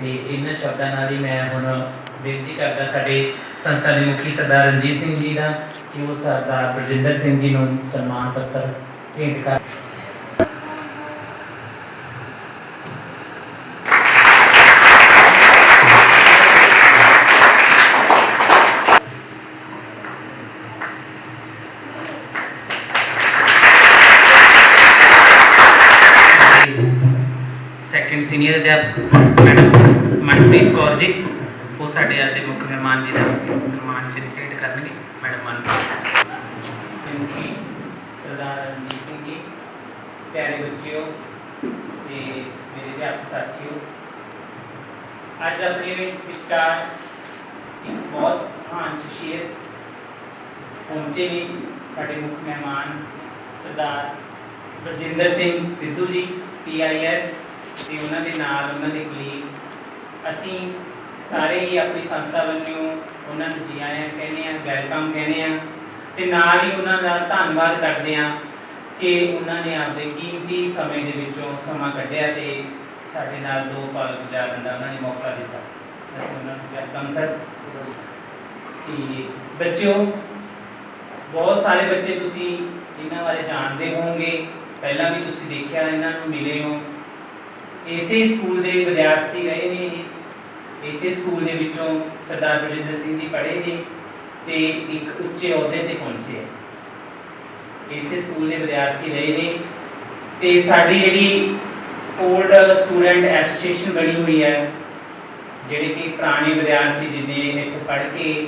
ਤੇ ਇਹਨਾਂ ਸ਼ਬਦਾਂ ਨਾਲ ਹੀ ਮੈਂ ਹੁਣ ਬੇਨਤੀ ਕਰਦਾ ਸਾਡੇ ਸੰਸਥਾ ਦੇ ਮੁਖੀ ਸਰਦਾਰ ਰਣਜੀਤ ਸਿੰਘ ਜੀ ਦਾ ਕਿ ਉਹ ਸਰਦਾਰ ਬਰਜਿੰਦਰ ਸਿੰਘ ਜੀ ਨੂੰ ਸਨਮਾਨ ਪੱਤਰ ਭੇਂਟ ਕਰ ਸੈਕੰਡ ਸੀਨੀਅਰ ਅਧਿਆਪਕ ਮੈਡਮ ਮਨਪ੍ਰੀਤ ਕੌਰ ਜੀ ਉਹ ਸਾਡੇ ਅੱਜ ਦੇ ਮੁੱਖ ਮਹਿਮਾਨ ਜੀ ਦਾ ਸਨਮਾਨ ਚਿੰਨ੍ਹ ਭੇਂਟ ਕਰਨਗੇ। ਮੈਡਮ ਮਨਪ੍ਰੀਤ ਮੁਖੀ ਸਰਦਾਰ ਰਣਜੀਤ ਸਿੰਘ ਜੀ, ਪਿਆਰੇ ਬੱਚਿਓ ਤੇ ਮੇਰੇ ਅਧਿਆਪਕ ਸਾਥੀਓ, ਅੱਜ ਆਪਣੇ ਵਿਚਕਾਰ ਇੱਕ ਬਹੁਤ ਮਹਾਨ ਸ਼ਖਸੀਅਤ ਪਹੁੰਚੇ ਨੇ। ਸਾਡੇ ਮੁੱਖ ਮਹਿਮਾਨ ਸਰਦਾਰ ਬਰਜਿੰਦਰ ਸਿੰਘ ਸਿੱਧੂ ਜੀ PIS ਤੇ ਉਹਨਾਂ ਦੇ ਨਾਲ ਉਹਨਾਂ ਦੇ ਕਲੀਗ ਅਸੀਂ ਸਾਰੇ ਹੀ ਆਪਣੀ ਸੰਸਥਾ ਵੱਲੋਂ ਉਹਨਾਂ ਨੂੰ ਜੀ ਆਇਆਂ ਕਹਿੰਦੇ ਹਾਂ, ਵੈਲਕਮ ਕਹਿੰਦੇ ਹਾਂ ਤੇ ਨਾਲ ਹੀ ਉਹਨਾਂ ਦਾ ਧੰਨਵਾਦ ਕਰਦੇ ਹਾਂ ਕਿ ਉਹਨਾਂ ਨੇ ਆਪਦੇ ਕੀਮਤੀ ਸਮੇਂ ਦੇ ਵਿੱਚੋਂ ਸਮਾਂ ਕੱਢਿਆ ਤੇ ਸਾਡੇ ਨਾਲ 2 ਪਲ ਗੁਜ਼ਾਰਨ ਦਾ ਉਹਨਾਂ ਨੇ ਮੌਕਾ ਦਿੱਤਾ। ਅਸੀਂ ਉਹਨਾਂ ਨੂੰ ਵੈਲਕਮ ਸਰ। ਤੇ ਬੱਚਿਓ, ਬਹੁਤ ਸਾਰੇ ਬੱਚੇ ਤੁਸੀਂ ਇਹਨਾਂ ਬਾਰੇ ਜਾਣਦੇ ਹੋਵੋਗੇ, ਪਹਿਲਾਂ ਵੀ ਤੁਸੀਂ ਦੇਖਿਆ, ਇਹਨਾਂ ਨੂੰ ਮਿਲੇ ਹੋ। ਇਸੇ ਸਕੂਲ ਦੇ ਵਿਦਿਆਰਥੀ ਰਹੇ ਨੇ, ਇਸੇ ਸਕੂਲ ਦੇ ਵਿੱਚੋਂ ਸਰਦਾਰ ਬਰਜਿੰਦਰ ਸਿੰਘ ਜੀ ਪੜ੍ਹੇ ਨੇ ਤੇ ਇੱਕ ਉੱਚੇ ਅਹੁਦੇ ਤੇ ਪਹੁੰਚੇ। ਇਸੇ ਸਕੂਲ ਦੇ ਵਿਦਿਆਰਥੀ ਰਹੇ ਨੇ ਤੇ ਸਾਡੀ ਜਿਹੜੀ ਓਲਡ ਸਟੂਡੈਂਟ ਐਸੋਸੀਏਸ਼ਨ ਬਣੀ ਹੋਈ ਹੈ, ਜਿਹੜੇ ਕਿ ਪੁਰਾਣੇ ਵਿਦਿਆਰਥੀ ਜਿੰਨੇ ਇੱਥੇ ਪੜ੍ਹ ਕੇ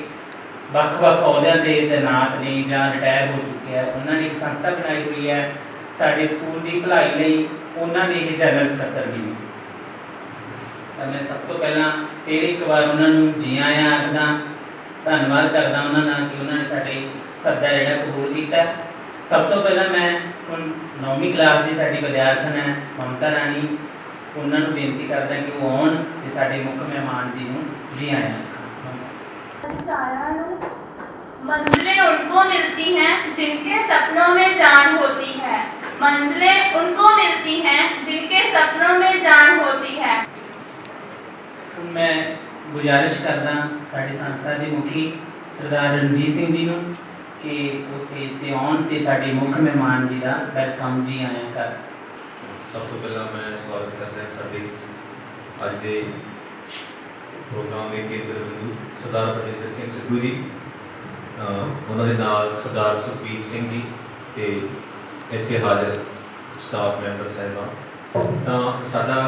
ਵੱਖ-ਵੱਖ ਅਹੁਦਿਆਂ ਤੇ ਤੈਨਾਤ ਨੇ ਜਾਂ ਰਿਟਾਇਰ ਹੋ ਚੁੱਕੇ ਆ, ਉਹਨਾਂ ਨੇ ਇੱਕ ਸੰਸਥਾ ਬਣਾਈ ਹੋਈ ਹੈ ਸਾਡੇ ਸਕੂਲ ਦੀ ਭਲਾਈ ਲਈ। ਉਹਨਾਂ ਦੇ ਇਹ ਜਨਰਲ ਸਕੱਤਰ ਵੀ ਨੇ। ਤਾਂ ਮੈਂ ਸਭ ਤੋਂ ਪਹਿਲਾਂ ਫਿਰ ਇੱਕ ਵਾਰ ਉਹਨਾਂ ਨੂੰ ਜੀ ਆਇਆਂ ਆਖਦਾ, ਧੰਨਵਾਦ ਕਰਦਾ ਉਹਨਾਂ ਨਾਲ ਕਿ ਉਹਨਾਂ ਨੇ ਸਾਡੇ ਸੱਦਾ ਜਿਹੜਾ ਕਬੂਲ ਕੀਤਾ। ਸਭ ਤੋਂ ਪਹਿਲਾਂ ਮੈਂ ਹੁਣ 9ਵੀਂ ਕਲਾਸ ਦੀ ਸਾਡੀ ਵਿਦਿਆਰਥਣ ਹੈ ਮਮਤਾ ਰਾਣੀ, ਉਹਨਾਂ ਨੂੰ ਬੇਨਤੀ ਕਰਦਾ ਕਿ ਉਹ ਆਉਣ ਤੇ ਸਾਡੇ ਮੁੱਖ ਮਹਿਮਾਨ ਜੀ ਨੂੰ ਜੀ ਆਇਆਂ ਆਖਣ। मंजिलें उनको मिलती हैं जिनके सपनों में जान होती है, मंजिलें उनको मिलती हैं जिनके सपनों में जान होती है। मैं गुजारिश करदा साडी संस्था के मुखी सरदार रणजीत सिंह जी नूं कि उस स्टेज ते आउण ते साडे मुख मेहमान जी दा वेलकम जी आया कर। सब तो पहला मैं स्वागत करता है साडे अज दे प्रोग्राम के केंद्र बिंदु सरदार बरजिंदर सिंह सिद्धू जी, ਉਹਨਾਂ ਦੇ ਨਾਲ ਸਰਦਾਰ ਸੁਖਬੀਰ ਸਿੰਘ ਜੀ ਤੇ ਇੱਥੇ ਹਾਜ਼ਰ ਸਟਾਫ ਮੈਂਬਰ ਸਾਹਿਬਾਨ। ਤਾਂ ਸਾਡਾ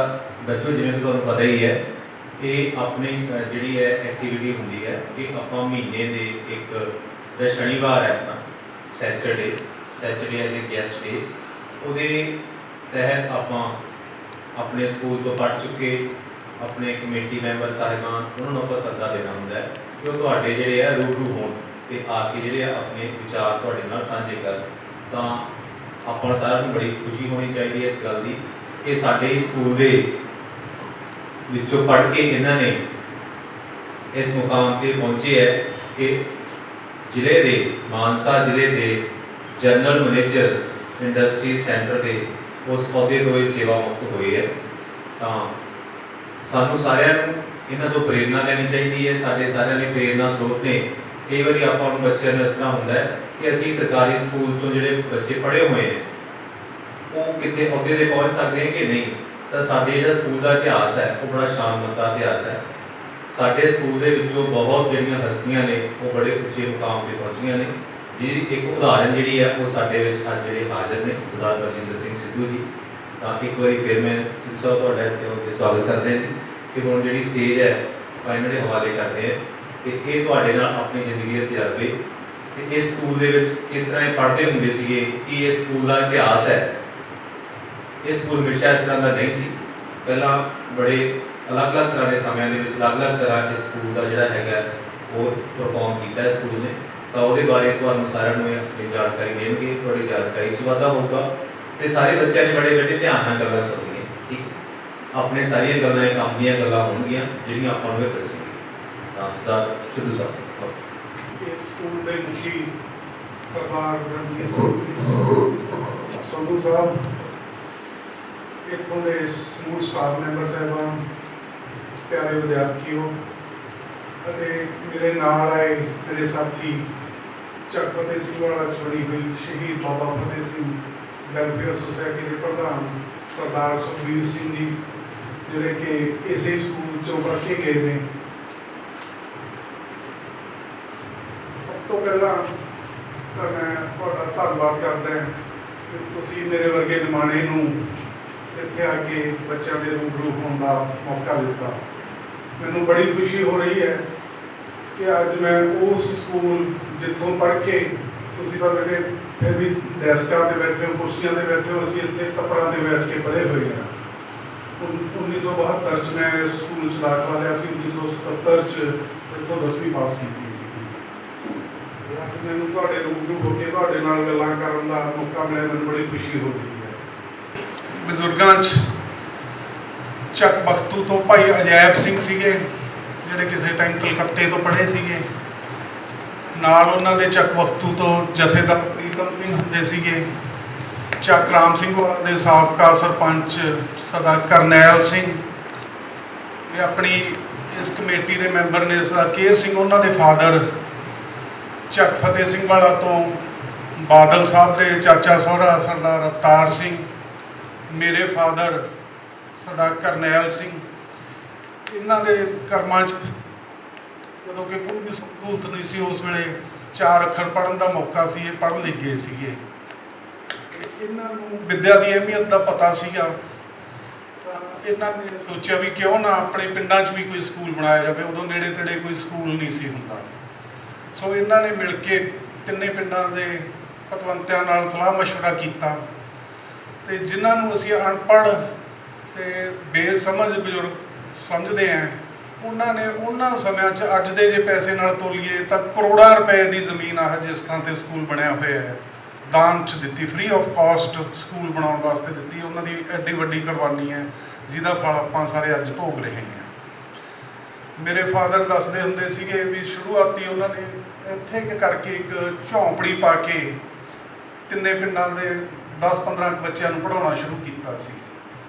ਬੱਚੋ ਜਿਵੇਂ ਕਿ ਤੁਹਾਨੂੰ ਪਤਾ ਹੀ ਹੈ, ਇਹ ਆਪਣੀ ਜਿਹੜੀ ਹੈ ਐਕਟੀਵਿਟੀ ਹੁੰਦੀ ਹੈ ਕਿ ਆਪਾਂ ਮਹੀਨੇ ਦੇ ਇੱਕ ਸ਼ਨੀਵਾਰ ਹੈ ਆਪਣਾ ਸੈਚਰਡੇ ਐਜ਼ ਏ ਗੈਸਟ ਡੇ, ਉਹਦੇ ਤਹਿਤ ਆਪਾਂ ਆਪਣੇ ਸਕੂਲ ਤੋਂ ਪੜ੍ਹ ਚੁੱਕੇ ਆਪਣੇ ਕਮੇਟੀ ਮੈਂਬਰ ਸਾਹਿਬਾਨ ਉਹਨਾਂ ਨੂੰ ਆਪਾਂ ਸੱਦਾ ਦੇਣਾ ਹੁੰਦਾ ਹੈ ਕਿ ਉਹ ਤੁਹਾਡੇ ਜਿਹੜੇ ਆ ਰੂਬਰੂ ਹੋਣ ਤੇ ਆ ਕੇ ਜਿਹੜੇ ਆ ਆਪਣੇ ਵਿਚਾਰ ਤੁਹਾਡੇ ਨਾਲ ਸਾਂਝੇ ਕਰਨ। ਤਾਂ ਆਪਾਂ ਸਾਰਿਆਂ ਨੂੰ ਬੜੀ ਖੁਸ਼ੀ ਹੋਣੀ ਚਾਹੀਦੀ ਹੈ ਇਸ ਗੱਲ ਦੀ ਕਿ ਸਾਡੇ ਸਕੂਲ ਦੇ ਵਿੱਚੋਂ ਪੜ੍ਹ ਕੇ ਇਹਨਾਂ ਨੇ ਇਸ ਮੁਕਾਮ ਤੇ ਪਹੁੰਚੇ ਹੈ ਕਿ ਜ਼ਿਲ੍ਹੇ ਦੇ ਮਾਨਸਾ ਜ਼ਿਲ੍ਹੇ ਦੇ ਜਨਰਲ ਮੈਨੇਜਰ ਇੰਡਸਟਰੀ ਸੈਂਟਰ ਦੇ ਉਸ ਅਹੁਦੇ ਤੋਂ ਇਹ ਸੇਵਾ ਮੁਕਤ ਹੋਏ ਹੈ। ਤਾਂ ਸਾਨੂੰ ਸਾਰਿਆਂ ਨੂੰ ਇਹਨਾਂ ਤੋਂ ਪ੍ਰੇਰਨਾ ਲੈਣੀ ਚਾਹੀਦੀ ਹੈ। ਸਾਡੇ ਸਾਰਿਆਂ ਲਈ ਪ੍ਰੇਰਨਾ ਸਰੋਤ ਨੇ। ਕਈ ਵਾਰੀ ਆਪਾਂ ਨੂੰ ਬੱਚਿਆਂ ਨੂੰ ਇਸ ਤਰ੍ਹਾਂ ਹੁੰਦਾ ਹੈ ਕਿ ਅਸੀਂ ਸਰਕਾਰੀ ਸਕੂਲ ਤੋਂ ਜਿਹੜੇ ਬੱਚੇ ਪੜ੍ਹੇ ਹੋਏ ਨੇ ਉਹ ਕਿਤੇ ਅਹੁਦੇ ਤੇ ਪਹੁੰਚ ਸਕਦੇ ਕਿ ਨਹੀਂ। ਤਾਂ ਸਾਡੇ ਜਿਹੜਾ ਸਕੂਲ ਦਾ ਇਤਿਹਾਸ ਹੈ ਉਹ ਬੜਾ ਸ਼ਾਨਦਾਰ ਇਤਿਹਾਸ ਹੈ। ਸਾਡੇ ਸਕੂਲ ਦੇ ਵਿੱਚੋਂ ਬਹੁਤ ਜਿਹੜੀਆਂ ਹਸਤੀਆਂ ਨੇ ਉਹ ਬੜੇ ਉੱਚੇ ਮੁਕਾਮ ਤੇ ਪਹੁੰਚੀਆਂ ਨੇ, ਜਿਹਦੀ ਇੱਕ ਉਦਾਹਰਨ ਜਿਹੜੀ ਹੈ ਉਹ ਸਾਡੇ ਵਿੱਚ ਅੱਜ ਜਿਹੜੇ ਹਾਜ਼ਰ ਨੇ ਸਰਦਾਰ ਬਰਜਿੰਦਰ ਸਿੰਘ ਸਿੱਧੂ ਜੀ। ਤਾਂ ਇੱਕ ਵਾਰੀ ਫਿਰ ਮੈਂ ਸਭ ਤੁਹਾਡਾ ਇੱਥੇ ਸਵਾਗਤ ਕਰਦੇ ਹਾਂ ਕਿ ਹੁਣ ਜਿਹੜੀ ਸਟੇਜ ਹੈ ਆਪਾਂ ਇਹਨਾਂ ਦੇ ਹਵਾਲੇ ਕਰਦੇ ਹਾਂ ਕਿ ਇਹ ਤੁਹਾਡੇ ਨਾਲ ਆਪਣੀ ਜ਼ਿੰਦਗੀ ਦੇ ਤਜਰਬੇ ਤੇ ਇਸ ਸਕੂਲ ਦੇ ਵਿੱਚ ਕਿਸ ਤਰ੍ਹਾਂ ਇਹ ਪੜ੍ਹਦੇ ਹੁੰਦੇ ਸੀਗੇ, ਕਿ ਇਹ ਸਕੂਲ ਦਾ ਇਤਿਹਾਸ ਹੈ। ਇਹ ਸਕੂਲ ਹਮੇਸ਼ਾ ਇਸ ਤਰ੍ਹਾਂ ਦਾ ਨਹੀਂ ਸੀ। ਪਹਿਲਾਂ ਬੜੇ ਅਲੱਗ-ਅਲੱਗ ਤਰ੍ਹਾਂ ਦੇ ਸਮਿਆਂ ਦੇ ਵਿੱਚ ਅਲੱਗ-ਅਲੱਗ ਤਰ੍ਹਾਂ ਇਸ ਸਕੂਲ ਦਾ ਜਿਹੜਾ ਹੈਗਾ ਉਹ ਪਰਫਾਰਮ ਕੀਤਾ ਸਕੂਲ ਨੇ। ਤਾਂ ਉਹਦੇ ਬਾਰੇ ਤੁਹਾਨੂੰ ਸਾਰਿਆਂ ਨੂੰ ਇਹ ਜਾਣਕਾਰੀ ਦੇਣਗੇ, ਤੁਹਾਡੀ ਜਾਣਕਾਰੀ 'ਚ ਵਾਧਾ ਹੋਊਗਾ ਤੇ ਸਾਰੇ ਬੱਚਿਆਂ ਨੇ ਬੜੇ ਧਿਆਨ ਨਾਲ ਗੱਲਾਂ ਸੁਣਨੀਆਂ। ਠੀਕ, ਆਪਣੇ ਸਾਰੀਆਂ ਗੱਲਾਂ ਇਹ ਕੰਮ ਦੀਆਂ ਗੱਲਾਂ ਹੋਣਗੀਆਂ ਜਿਹੜੀਆਂ ਆਪਾਂ ਨੂੰ ਇਹ ਦੱਸਣਗੇ। ਤਾਂ ਸਰਦਾਰ ਸਿੱਧੂ ਸਾਹਿਬ ਇਸ ਸਕੂਲ ਦੇ ਮੁਖੀ ਸਰਦਾਰ ਰਣਜੀਤ ਸਿੰਘ ਸੰਧੂ ਸਾਹਿਬ, ਇੱਥੋਂ ਦੇ ਸਮੂਹ ਸਟਾਫ ਮੈਂਬਰ ਸਾਹਿਬਾਨ, ਪਿਆਰੇ ਵਿਦਿਆਰਥੀਓ ਅਤੇ ਮੇਰੇ ਨਾਲ ਆਏ ਮੇਰੇ ਸਾਥੀ ਚੱਕ ਫਤਿਹ ਸਿੰਘ ਵਾਲਾ 'ਚ ਬਣੀ ਹੋਈ ਸ਼ਹੀਦ ਬਾਬਾ ਫਤਿਹ ਸਿੰਘ ਵੈਲਫੇਅਰ ਸੁਸਾਇਟੀ ਦੇ ਪ੍ਰਧਾਨ ਸਰਦਾਰ ਸੁਖਬੀਰ ਸਿੰਘ ਜੀ, ਜਿਹੜੇ ਕਿ ਇਸੇ ਸਕੂਲ 'ਚੋਂ ਪੜ੍ਹ ਕੇ ਗਏ ਨੇ। ਸਭ ਤੋਂ ਪਹਿਲਾਂ ਤਾਂ ਮੈਂ ਤੁਹਾਡਾ ਧੰਨਵਾਦ ਕਰਦਾ ਕਿ ਤੁਸੀਂ ਮੇਰੇ ਵਰਗੇ ਨਿਮਾਣੇ ਨੂੰ ਇੱਥੇ ਆ ਕੇ ਬੱਚਿਆਂ ਦੇ ਰੂਬਰੂ ਹੋਣ ਦਾ ਮੌਕਾ ਦਿੱਤਾ। ਮੈਨੂੰ ਬੜੀ ਖੁਸ਼ੀ ਹੋ ਰਹੀ ਹੈ ਕਿ ਅੱਜ ਮੈਂ ਉਸ ਸਕੂਲ ਜਿੱਥੋਂ ਪੜ੍ਹ ਕੇ ਤੁਸੀਂ ਤਾਂ ਬੇਟੇ ਫਿਰ ਵੀ ਡੈਸਕਾਂ 'ਤੇ ਬੈਠੇ ਹੋ, ਕੁਰਸੀਆਂ 'ਤੇ ਬੈਠੇ ਹੋ, ਅਸੀਂ ਇੱਥੇ ਟੱਪਰਾਂ 'ਤੇ ਬੈਠ ਕੇ ਪੜ੍ਹੇ ਹੋਏ ਹਾਂ। 1972 'ਚ ਮੈਂ ਇਸ ਸਕੂਲ 'ਚ ਦਾਖਲਾ ਲਿਆ ਸੀ, 1977 'ਚ ਇੱਥੋਂ 10ਵੀਂ ਪਾਸ ਕੀਤੀ ਸੀ। ਅੱਜ ਮੈਨੂੰ ਤੁਹਾਡੇ ਰੂਬਰੂ ਹੋ ਕੇ ਤੁਹਾਡੇ ਨਾਲ ਗੱਲਾਂ ਕਰਨ ਦਾ ਮੌਕਾ ਮਿਲਿਆ, ਮੈਨੂੰ ਬੜੀ ਖੁਸ਼ੀ ਹੋ ਰਹੀ ਹੈ। ਬਜ਼ੁਰਗਾਂ 'ਚ ਚੱਕ ਬਖਤੂ ਤੋਂ ਭਾਈ ਅਜੈਬ ਸਿੰਘ ਸੀਗੇ, ਜਿਹੜੇ ਕਿਸੇ ਟਾਈਮ ਕਲਕੱਤੇ ਤੋਂ ਪੜ੍ਹੇ ਸੀਗੇ। ਨਾਲ ਉਹਨਾਂ ਦੇ ਚੱਕ ਬਖਤੂ ਤੋਂ ਜਥੇਦਾਰ ਪ੍ਰੀਤਮ ਸਿੰਘ ਹੁੰਦੇ ਸੀਗੇ। ਚੱਕ ਰਾਮ ਸਿੰਘ ਦੇ ਸਾਬਕਾ ਸਰਪੰਚ ਸਰਦਾਰ ਕਰਨੈਲ ਸਿੰਘ, ਇਹ ਆਪਣੀ ਇਸ ਕਮੇਟੀ ਦੇ ਮੈਂਬਰ ਨੇ ਸਰਦਾਰ ਕੇਰ ਸਿੰਘ, ਉਹਨਾਂ ਦੇ ਫਾਦਰ। ਚੱਕ ਫਤਿਹ ਸਿੰਘ ਵਾਲਾ ਤੋਂ ਬਾਦਲ ਸਾਹਿਬ ਦੇ ਚਾਚਾ ਸਹੁਰਾ ਸਰਦਾਰ ਅਵਤਾਰ ਸਿੰਘ, ਮੇਰੇ ਫਾਦਰ ਸਰਦਾਰ ਕਰਨੈਲ ਸਿੰਘ। ਇਹਨਾਂ ਦੇ ਕਰਮਾਂ 'ਚ ਜਦੋਂ ਕਿ ਕੋਈ ਵੀ ਸਹੂਲਤ ਨਹੀਂ ਸੀ, ਉਸ ਵੇਲੇ 4 ਅੱਖਰ ਪੜ੍ਹਨ ਦਾ ਮੌਕਾ ਸੀ, ਇਹ ਪੜ੍ਹ ਲਿਖ ਗਏ ਸੀਗੇ। ਇਹਨਾਂ ਨੂੰ ਵਿੱਦਿਆ ਦੀ ਅਹਿਮੀਅਤ ਦਾ ਪਤਾ ਸੀਗਾ, ਤਾਂ ਇਹਨਾਂ ਨੇ ਸੋਚਿਆ ਵੀ ਕਿਉਂ ਨਾ ਆਪਣੇ ਪਿੰਡਾਂ 'ਚ ਵੀ ਕੋਈ ਸਕੂਲ ਬਣਾਇਆ ਜਾਵੇ। ਉਦੋਂ ਨੇੜੇ ਤੇੜੇ ਕੋਈ ਸਕੂਲ ਨਹੀਂ ਸੀ ਹੁੰਦਾ, ਸੋ ਇਹਨਾਂ ਨੇ ਮਿਲ ਕੇ ਤਿੰਨੇ ਪਿੰਡਾਂ ਦੇ ਪਤਵੰਤਿਆਂ ਨਾਲ ਸਲਾਹ ਮਸ਼ਵਰਾ ਕੀਤਾ, ਅਤੇ ਜਿਨ੍ਹਾਂ ਨੂੰ ਅਸੀਂ ਅਨਪੜ੍ਹ ਅਤੇ ਬੇਸਮਝ ਬਜ਼ੁਰਗ ਸਮਝਦੇ ਹਾਂ, ਉਹਨਾਂ ਨੇ ਉਹਨਾਂ ਸਮਿਆਂ 'ਚ ਅੱਜ ਦੇ ਜੇ ਪੈਸੇ ਨਾਲ ਤੋਲੀਏ ਤਾਂ ਕਰੋੜਾਂ ਰੁਪਏ ਦੀ ਜ਼ਮੀਨ ਆ ਜਿਸ ਥਾਂ 'ਤੇ ਸਕੂਲ ਬਣਿਆ ਹੋਇਆ ਹੈ, ਦਾਨ 'ਚ ਦਿੱਤੀ, ਫ੍ਰੀ ਆਫ ਕਾਸਟ ਸਕੂਲ ਬਣਾਉਣ ਵਾਸਤੇ ਦਿੱਤੀ। ਉਹਨਾਂ ਦੀ ਐਡੀ ਵੱਡੀ ਕੁਰਬਾਨੀ ਹੈ ਜਿਹਦਾ ਫਲ ਆਪਾਂ ਸਾਰੇ ਅੱਜ ਭੋਗ ਰਹੇ ਹਾਂ। ਮੇਰੇ ਫਾਦਰ ਦੱਸਦੇ ਹੁੰਦੇ ਸੀਗੇ ਵੀ ਸ਼ੁਰੂਆਤੀ ਉਹਨਾਂ ਨੇ ਇੱਥੇ ਕਰਕੇ ਇੱਕ ਝੌਂਪੜੀ ਪਾ ਕੇ ਤਿੰਨੇ ਪਿੰਡਾਂ ਦੇ 10-15 ਬੱਚਿਆਂ ਨੂੰ ਪੜ੍ਹਾਉਣਾ ਸ਼ੁਰੂ ਕੀਤਾ ਸੀ।